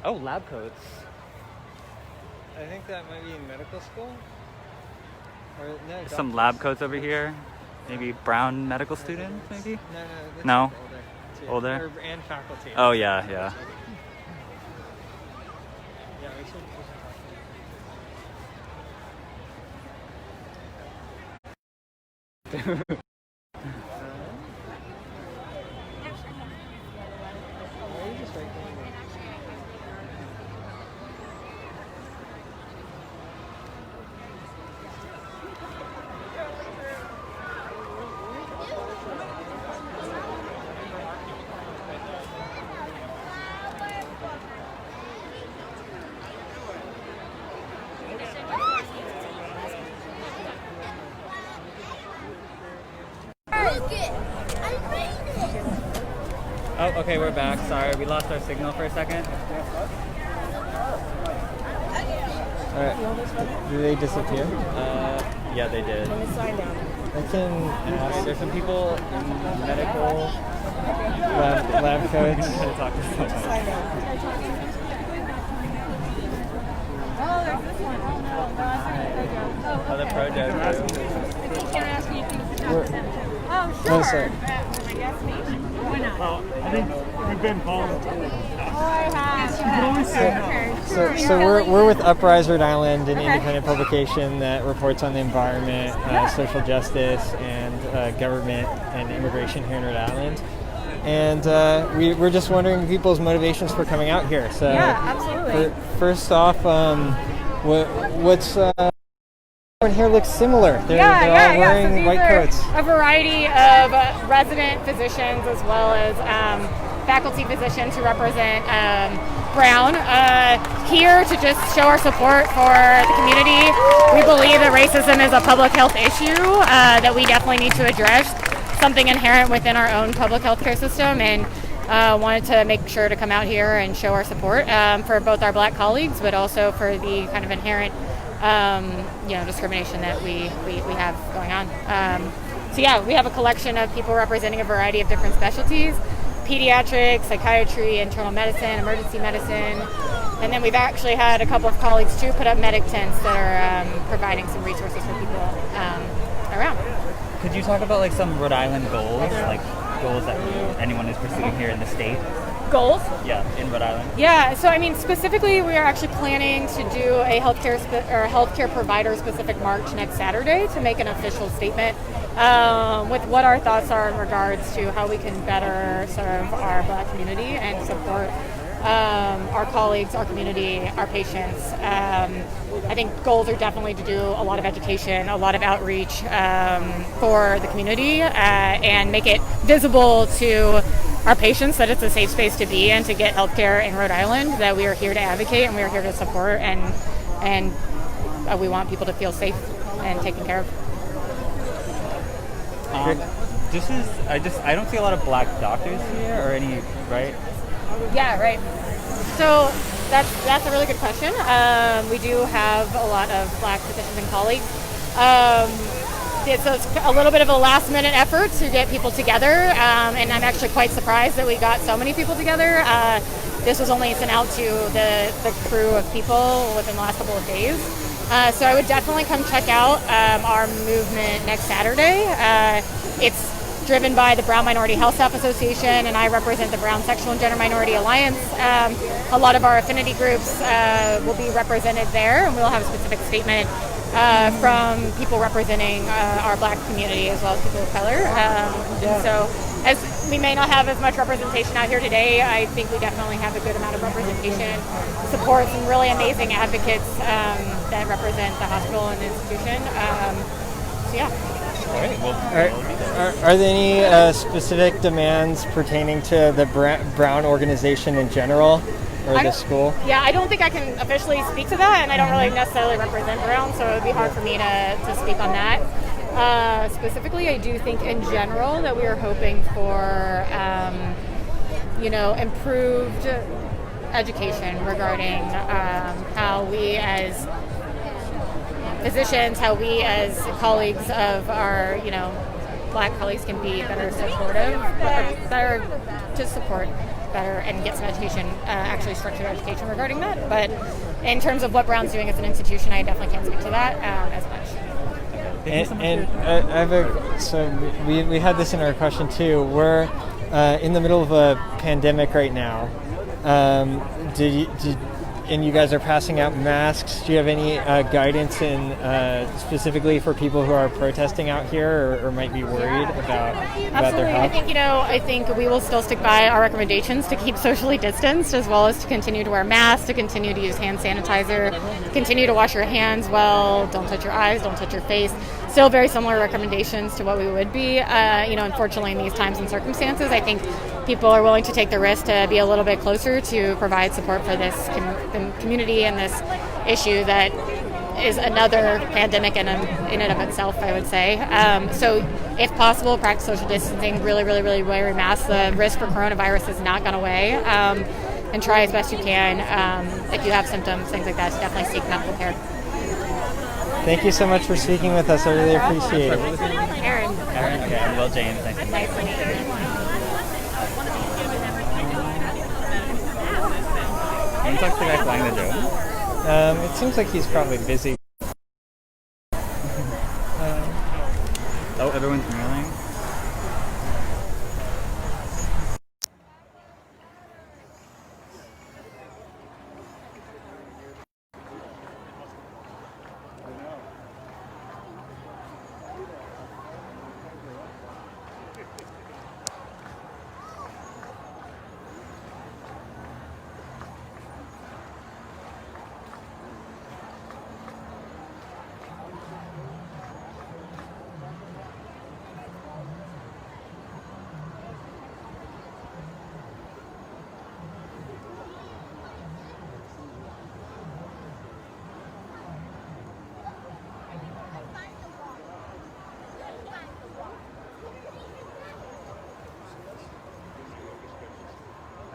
Oh, lab coats. I think that might be in medical school. Or no. Some lab coats over here. Maybe brown medical students, maybe? No. No? Older? And faculty. Oh, yeah. Yeah, we should talk. Oh, okay, we're back. Sorry, we lost our signal for a second. Alright. Do they disappear? Yeah, they did. I can ask. There's some people in medical lab coats. Talk to someone. Oh, there's this one. Oh, no. Oh, the project. Can I ask you things? Oh, No, sure. sir. Why not? Well, I think we've been volunteering. So we're with Uprise Rhode Island, an independent publication that reports on the environment, social justice, and government and immigration here in Rhode Island. And we're just wondering people's motivations for coming out here. So yeah, absolutely. First off, what's everyone here looks similar. They're all wearing So white coats. A variety of resident physicians as well as faculty physicians who represent Brown, here to just show our support for the community. We believe that racism is a public health issue that we definitely need to address, something inherent within our own public health care system, and wanted to make sure to come out here and show our support for both our Black colleagues, but also for the kind of inherent discrimination that we have going on. So yeah, we have a collection of people representing a variety of different specialties: pediatrics, psychiatry, internal medicine, emergency medicine, and then we've actually had a couple of colleagues too put up medic tents that are providing some resources for people around. Could you talk about like some Rhode Island goals, like goals that anyone is pursuing here in the state? Goals? Yeah, in Rhode Island. Yeah, so I mean, specifically, we are actually planning to do a healthcare provider specific march next Saturday to make an official statement with what our thoughts are in regards to how we can better serve our Black community and support our colleagues, our community, our patients. I think goals are definitely to do a lot of education, a lot of outreach for the community, and make it visible to our patients that it's a safe space to be in to get healthcare in Rhode Island, that we are here to advocate and we are here to support, and we want people to feel safe and taken care of. I don't see a lot of Black doctors here or any, right? Yeah, right. So that's a really good question. We do have a lot of Black physicians and colleagues. It's a little bit of a last minute effort to get people together, and I'm actually quite surprised that we got so many people together. This was only sent out to the crew of people within the last couple of days. So I would definitely come check out our movement next Saturday. It's driven by the Brown Minority Health Staff Association, and I represent the Brown Sexual and Gender Minority Alliance. A lot of our affinity groups will be represented there, and we'll have a specific statement from people representing our Black community as well as people of color. So as we may not have as much representation out here today, I think we definitely have a good amount of representation, support some really amazing advocates that represent the hospital and the institution. So yeah. All right. Are there any specific demands pertaining to the Brown organization in general, or the school? Yeah, I don't think I can officially speak to that, and I don't really necessarily represent Brown, so it would be hard for me to speak on that. Specifically, I do think in general that we are hoping for, improved education regarding how we as physicians, how we as colleagues of our, Black colleagues can be better supportive, better to support better and get some education, actually structured education regarding that. But in terms of what Brown's doing as an institution, I definitely can't speak to that as much. We had this in our question too. We're in the middle of a pandemic right now. And you guys are passing out masks. Do you have any guidance specifically for people who are protesting out here or might be worried about their health? I think we will still stick by our recommendations to keep socially distanced, as well as to continue to wear masks, to continue to use hand sanitizer, continue to wash your hands well, don't touch your eyes, don't touch your face. Still very similar recommendations to what we would be. Unfortunately, in these times and circumstances, I think people are willing to take the risk to be a little bit closer to provide support for this community and this issue that is another pandemic in and of itself, I would say. So if possible, practice social distancing, really, really, really wear your mask. The risk for coronavirus has not gone away. And try as best you can. If you have symptoms, things like that, to definitely seek medical care. Thank you so much for speaking with us. I really appreciate it. Aaron. Okay, I'm Will James. Nice to meet you. Nice to meet you. Can you talk to the guy flying the drone? It seems like he's probably busy. Everyone's kneeling.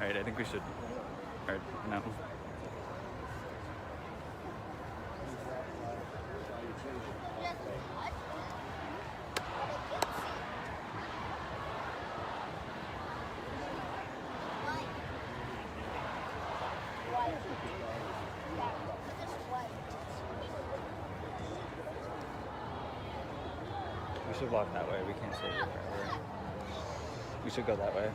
All right, I think we should. Or no. We should walk that way. We can't stay here forever. We should go that way.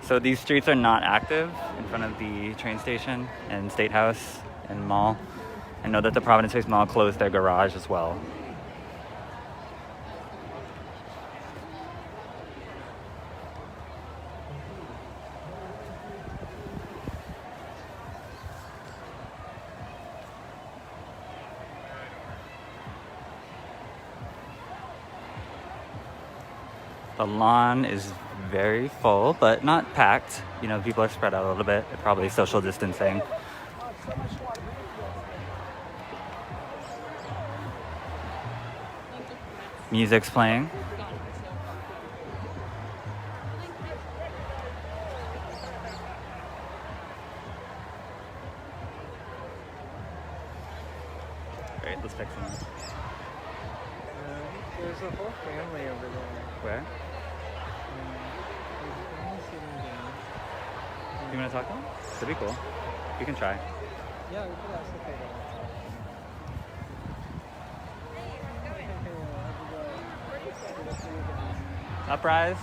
So these streets are not active in front of the train station and State House and mall. I know that the Providence Place Mall closed their garage as well. The lawn is very full, but not packed. You know, people are spread out a little bit. They're probably social distancing. Music's playing. Great, let's pick some. There's a whole family over there. Where? You want to talk to them? That'd be cool. We can try. Yeah, we could ask if they Uprise.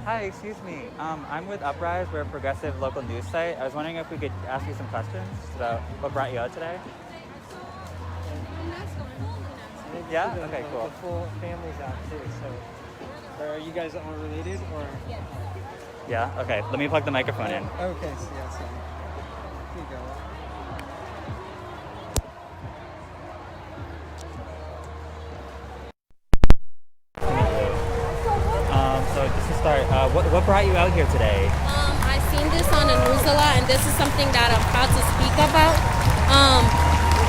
Hi, excuse me. I'm with Uprise. We're a progressive local news site. I was wondering if we could ask you some questions about what brought you out today. Yeah? Okay, cool. The full family's out too, so are you guys all related or? Yeah? Okay, let me plug the microphone in. Okay, so yeah, so here you go. So just to start, what brought you out here today? I've seen this on the news a lot, and this is something that I'm proud to speak about.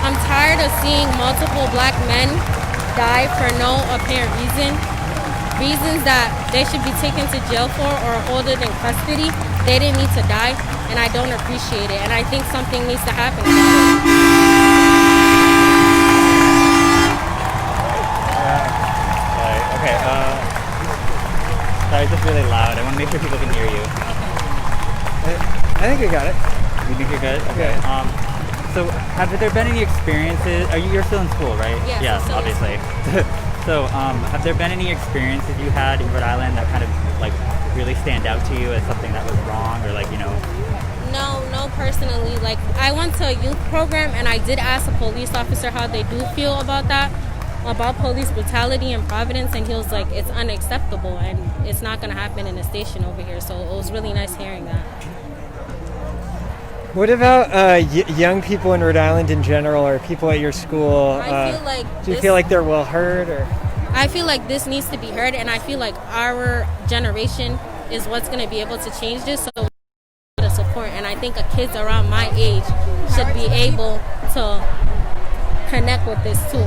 I'm tired of seeing multiple black men die for no apparent reason. Reasons that they should be taken to jail for or holded in custody. They didn't need to die, and I don't appreciate it. And I think something needs to happen. Okay, sorry, it's just really loud. I want to make sure people can hear you. I think I got it. You think you're good? Okay. So have there been any experiences? You're still in school, right? Yes, obviously. So have there been any experiences you had in Rhode Island that kind of like really stand out to you as something that was wrong, or like, you know? No, personally. Like, I went to a youth program, and I did ask a police officer how they do feel about that, about police brutality in Providence, and he was like, it's unacceptable, and it's not going to happen in the station over here. So it was really nice hearing that. What about young people in Rhode Island in general, or people at your school? I feel like do you feel like they're well heard, or? I feel like this needs to be heard, and I feel like our generation is what's going to be able to change this. So to support, and I think kids around my age should be able to connect with this too.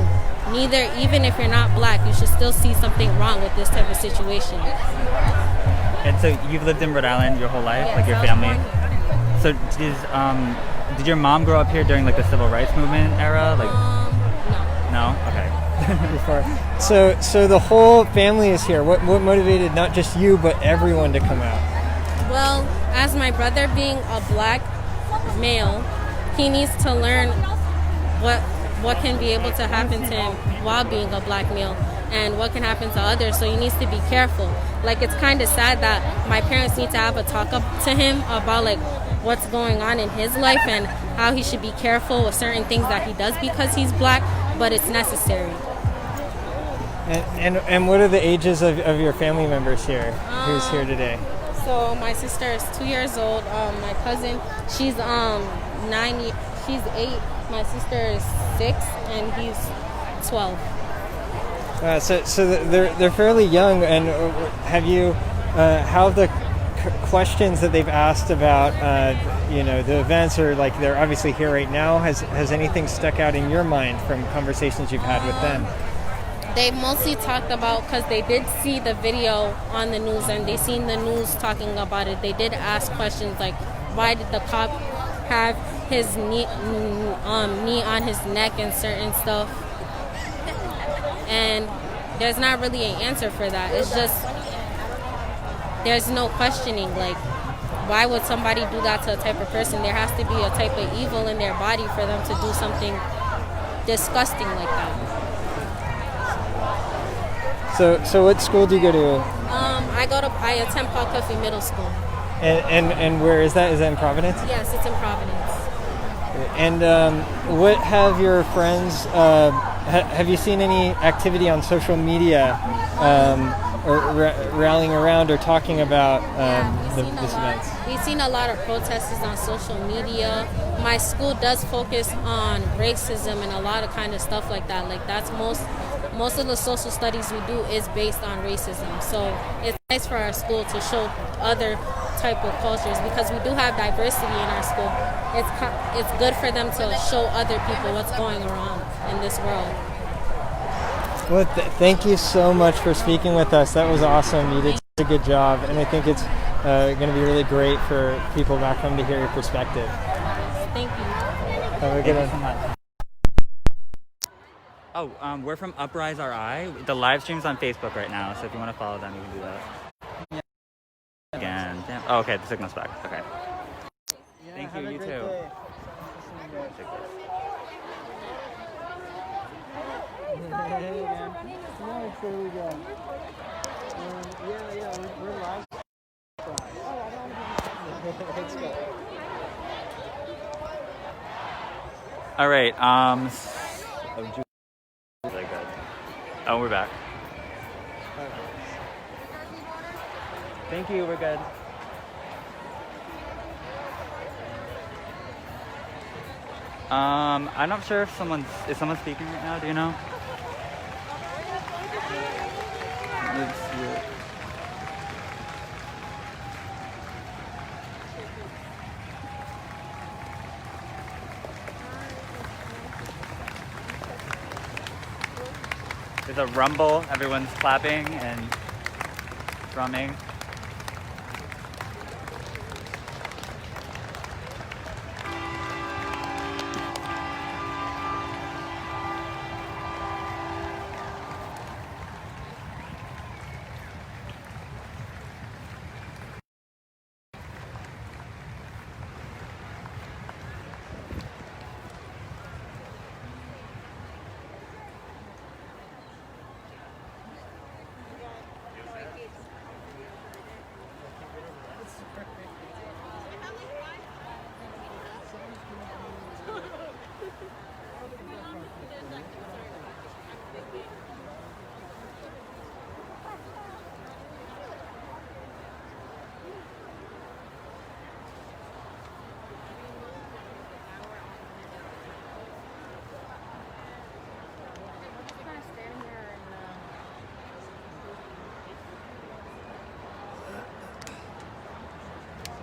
Even if you're not black, you should still see something wrong with this type of situation. And so you've lived in Rhode Island your whole life, like your family? So did your mom grow up here during like the civil rights movement era? Like, no. Okay. So the whole family is here. What motivated not just you but everyone to come out? Well, as my brother being a black male, he needs to learn what can be able to happen to him while being a black male and what can happen to others, so he needs to be careful. Like, it's kind of sad that my parents need to have a talk up to him about like what's going on in his life and how he should be careful with certain things that he does because he's black, but it's necessary. And what are the ages of your family members here who's here today? So my sister is 2 years old. My cousin, she's 9. She's 8. My sister is 6, and he's 12. So they're fairly young. And have you how the questions that they've asked about the events, or like they're obviously here right now, has anything stuck out in your mind from conversations you've had with them? They mostly talked about, because they did see the video on the news and they seen the news talking about it. They did ask questions like, why did the cop have his knee on his neck and certain stuff? And there's not really an answer for that. It's just, there's no questioning. Like, why would somebody do that to a type of person? There has to be a type of evil in their body for them to do something disgusting like that. So what school do you go to? I attend Paul Cuffey Middle School. And where is that? Is that in Providence? Yes, it's in Providence. And what have your friends, have you seen any activity on social media or rallying around or talking about this event? We've seen a lot of protesters on social media. My school does focus on racism and a lot of kind of stuff like that. Like, that's most of the social studies we do is based on racism. So it's nice for our school to show other type of cultures, because we do have diversity in our school. It's good for them to show other people what's going on in this world. Well, thank you so much for speaking with us. That was awesome. You did such a good job, and I think it's going to be really great for people back home to hear your perspective. Thank you. Have a good one. Thank you so much. Oh, we're from Uprise RI. The live stream's on Facebook right now, so if you want to follow them, you can do that. Again, damn. Oh, okay, the signal's back. Okay. Yeah, Thank you. You too. Day. Yeah, sure we go. We're live. Let's go. All right. Oh, we're back. Thank you. We're good. I'm not sure if someone speaking right now. Do you know? Let's see it. There's a rumble. Everyone's clapping and drumming.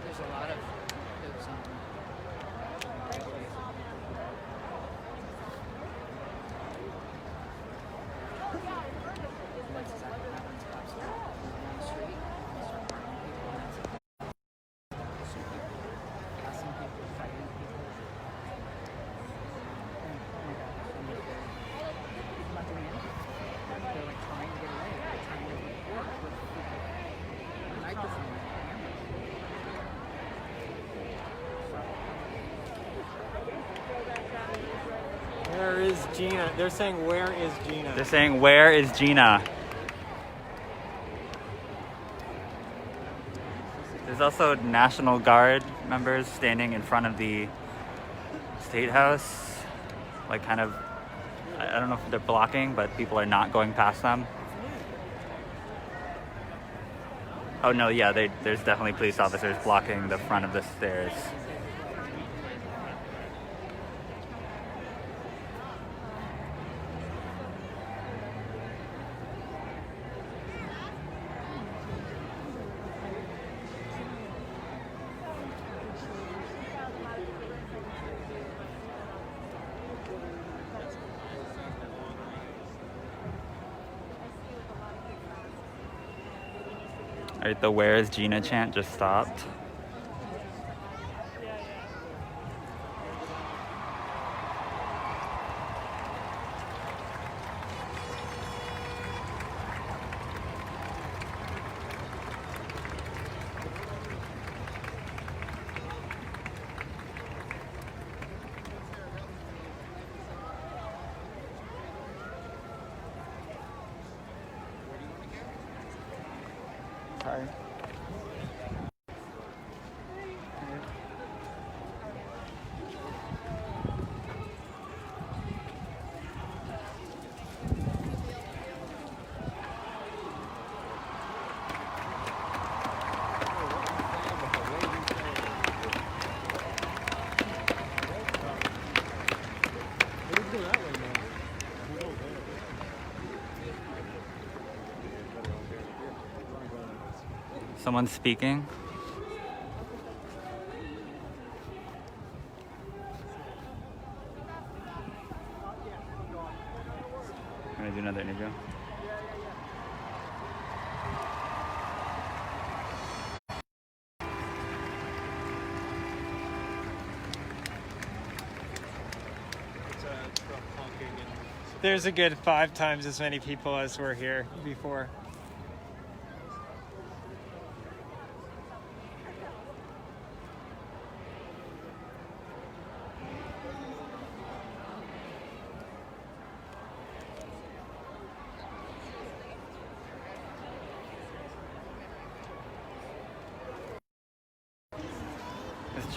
There's a lot of those, Where is Gina? They're saying, where is Gina? They're saying, where is Gina? There's also National Guard members standing in front of the State House. Like kind of, I don't know if they're blocking, but people are not going past them. Oh no, yeah, there's definitely police officers blocking the front of the stairs. Alright, the "Where is Gina" chant just stopped. Sorry. Someone's speaking. I'm gonna do another interview. There's a good 5 times as many people as were here before.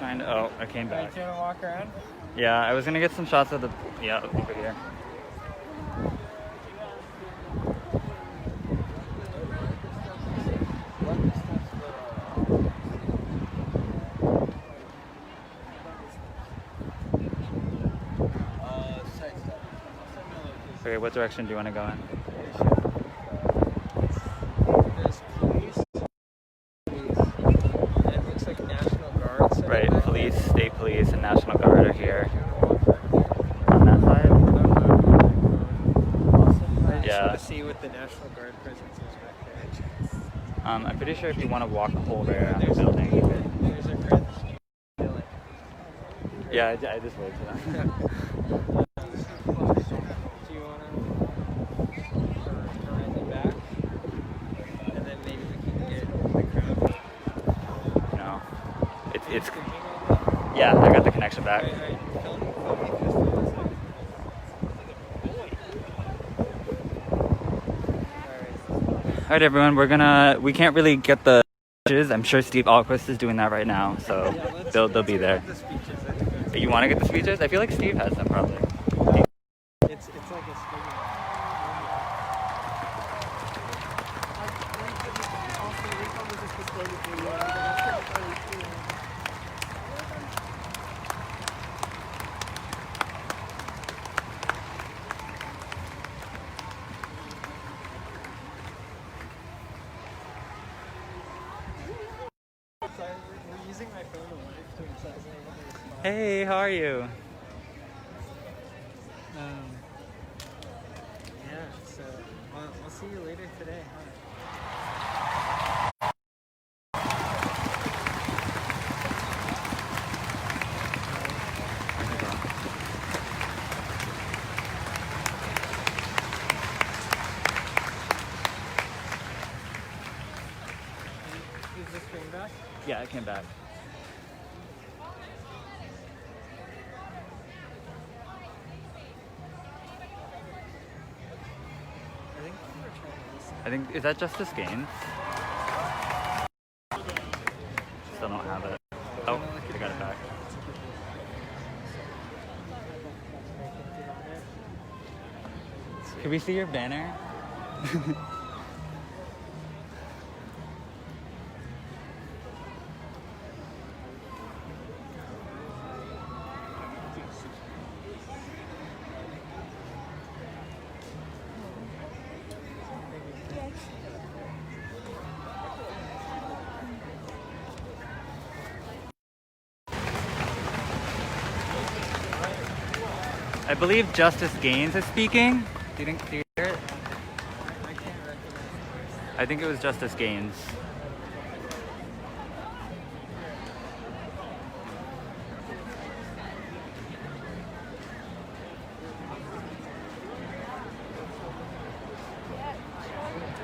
trying to. Oh, I came back. Do you want to walk around? Yeah, I was gonna get some shots of the. Yeah, over here. Okay, what direction do you want to go in? There's police. It looks like National Guard. Right, police, state police, and National Guard are here. On that side? I just Yeah. want to see what the National Guard presence is back there. I'm pretty sure if you want to walk over around the building, you could. There's a friend. Yeah, I just waved to them. Do you want to go in the back? And then maybe we can get the crowd. No. It's. Yeah, I got the connection back. Alright everyone, we can't really get the speeches. I'm sure Steve Alquist is doing that right now, so they'll be there. You want to get the speeches? I feel like Steve has them probably. It's like a stadium. We're using my phone to Hey, how are you? Yeah, so we'll see you later today, huh? Is this train back? Yeah, I came back. I think, is that Justice Gaines? Still don't have it. Oh, I got it back. Can we see your banner? I believe Justice Gaines is speaking. Do you hear it? I can't recognize the voice. I think it was Justice Gaines.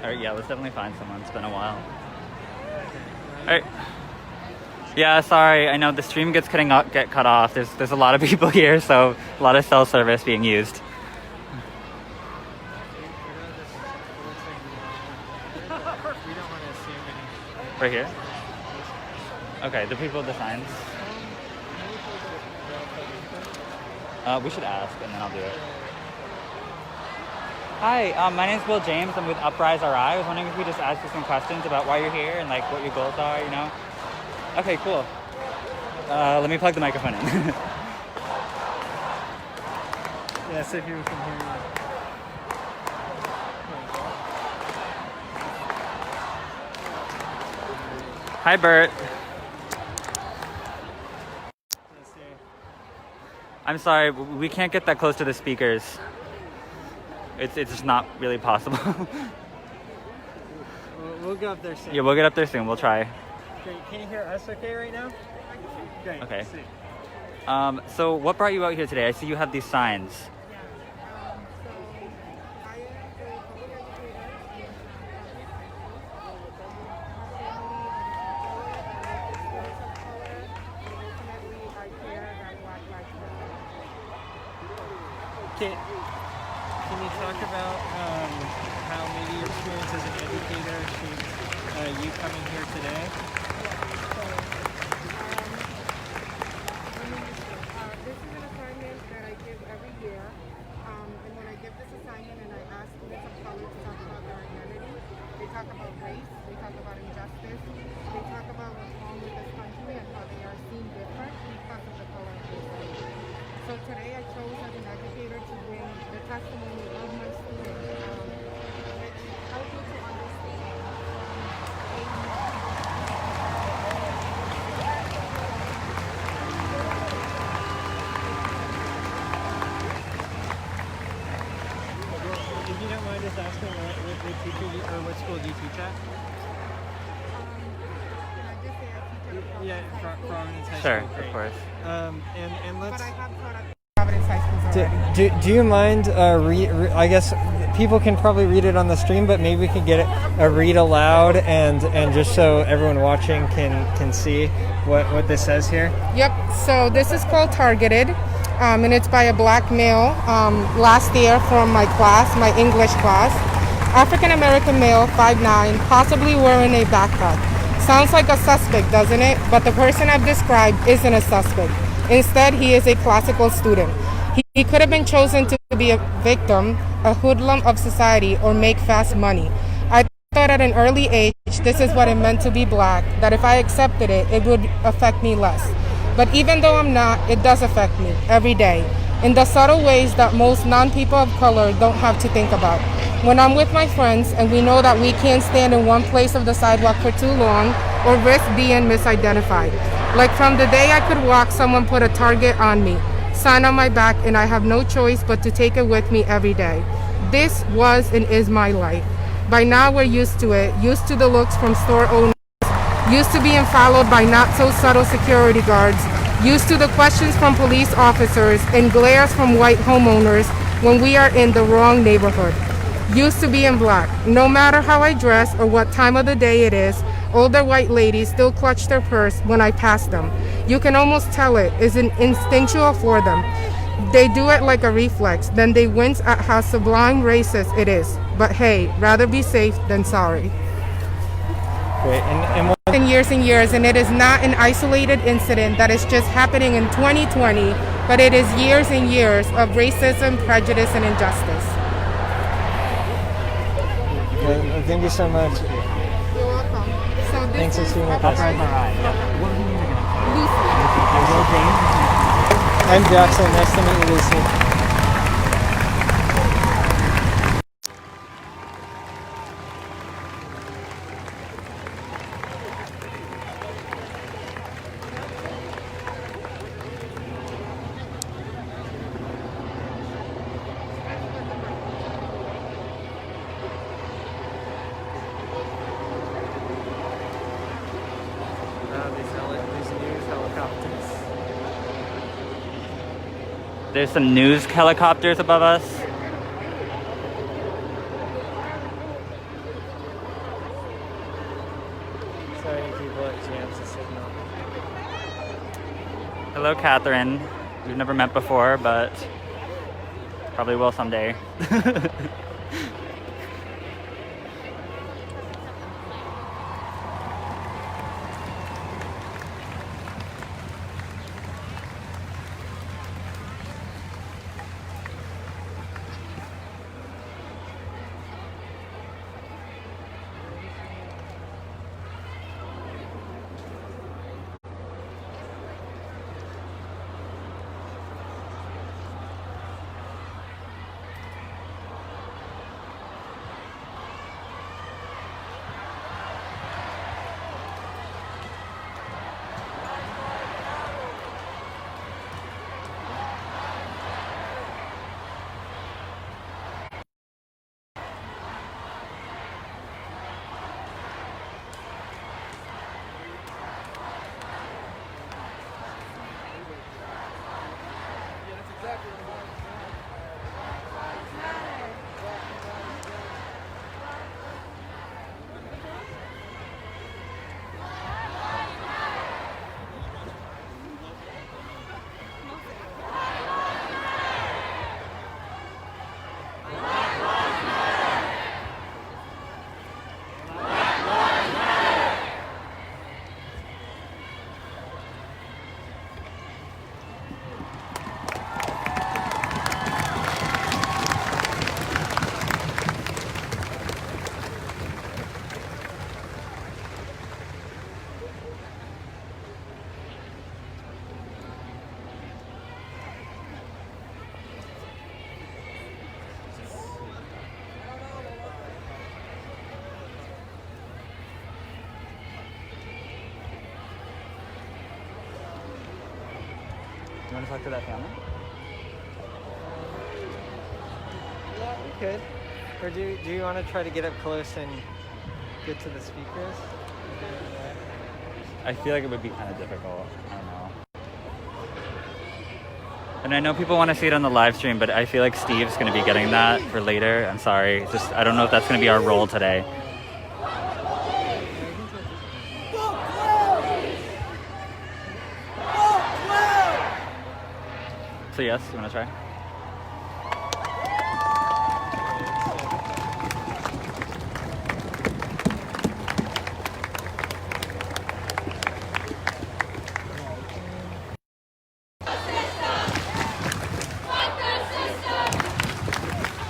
Alright, yeah, let's definitely find someone. It's been a while. Alright. Yeah, sorry. I know the stream gets get cut off. There's a lot of people here, so a lot of cell service being used. Right here? Okay, the people with the signs. We should ask, and then I'll do it. Hi, my name's Will James. I'm with Uprise RI. I was wondering if we just ask you some questions about why you're here and like what your goals are, you know? Okay, cool. Let me plug the microphone in. Yeah, see if you can hear me. Hi, Bert. I'm sorry, we can't get that close to the speakers. It's just not really possible. We'll go up there soon. Yeah, we'll get up there soon. We'll try. Okay, can you hear us okay right now? Great. Okay. See. So what brought you out here today? I see you have these signs. Can you talk about how maybe your experience as an educator shaped you coming here today? race, they talk about injustice, they talk about what's wrong with this country and how they are seen different because of the color of their skin. So today I chose as an educator to bring the testimony of my students, which helps you to understand If you don't mind just asking what teacher or what school do you teach at? Yeah, Providence High Sure, School. of course. And let's. But I have taught at Providence High School already. Do you mind I guess people can probably read it on the stream, but maybe we can get a read aloud and just so everyone watching can see what this says here. Yep, so this is called Targeted, and it's by a black male last year from my class, my English class. African American male, 5'9", possibly wearing a backpack. Sounds like a suspect, doesn't it? But the person I've described isn't a suspect. Instead, he is a classical student. He could have been chosen to be a victim, a hoodlum of society, or make fast money. I thought at an early age, this is what it meant to be black, that if I accepted it, it would affect me less. But even though I'm not, it does affect me every day, in the subtle ways that most non-people of color don't have to think about. When I'm with my friends and we know that we can't stand in one place of the sidewalk for too long or risk being misidentified. Like from the day I could walk, someone put a target on me, sign on my back, and I have no choice but to take it with me every day. This was and is my life. By now we're used to it, used to the looks from store owners, used to being followed by not so subtle security guards, used to the questions from police officers and glares from white homeowners when we are in the wrong neighborhood. Used to being black. No matter how I dress or what time of the day it is, older white ladies still clutch their purse when I pass them. You can almost tell it is an instinctual for them. They do it like a reflex, then they wince at how sublime racist it is. But hey, rather be safe than sorry. Great. And years, and it is not an isolated incident that is just happening in 2020, but it is years and years of racism, prejudice, and injustice. Thank you so much. You're welcome. So this Thanks for is seeing us. Lucy. I'm Jackson. Nice to meet you, Lucy. There's some news helicopters above us. Sorry to keep like jams the signal. Hello, Catherine. We've never met before, but probably will someday. to talk to that family? Yeah, we could. Or do you want to try to get up close and get to the speakers? I feel like it would be kind of difficult. I don't know. And I know people want to see it on the live stream, but I feel like Steve's going to be getting that for later. I'm sorry. Just I don't know if that's going to be our role today. So yes, you want to try?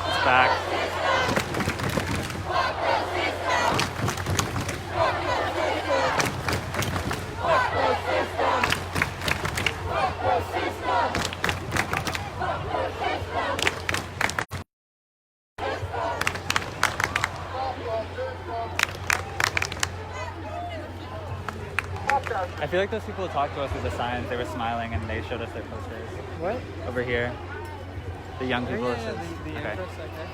It's back. I feel like those people who talked to us with the signs, they were smiling and they showed us their posters. What? Over here. The young people. Oh, that yeah, says- the okay. intro, okay.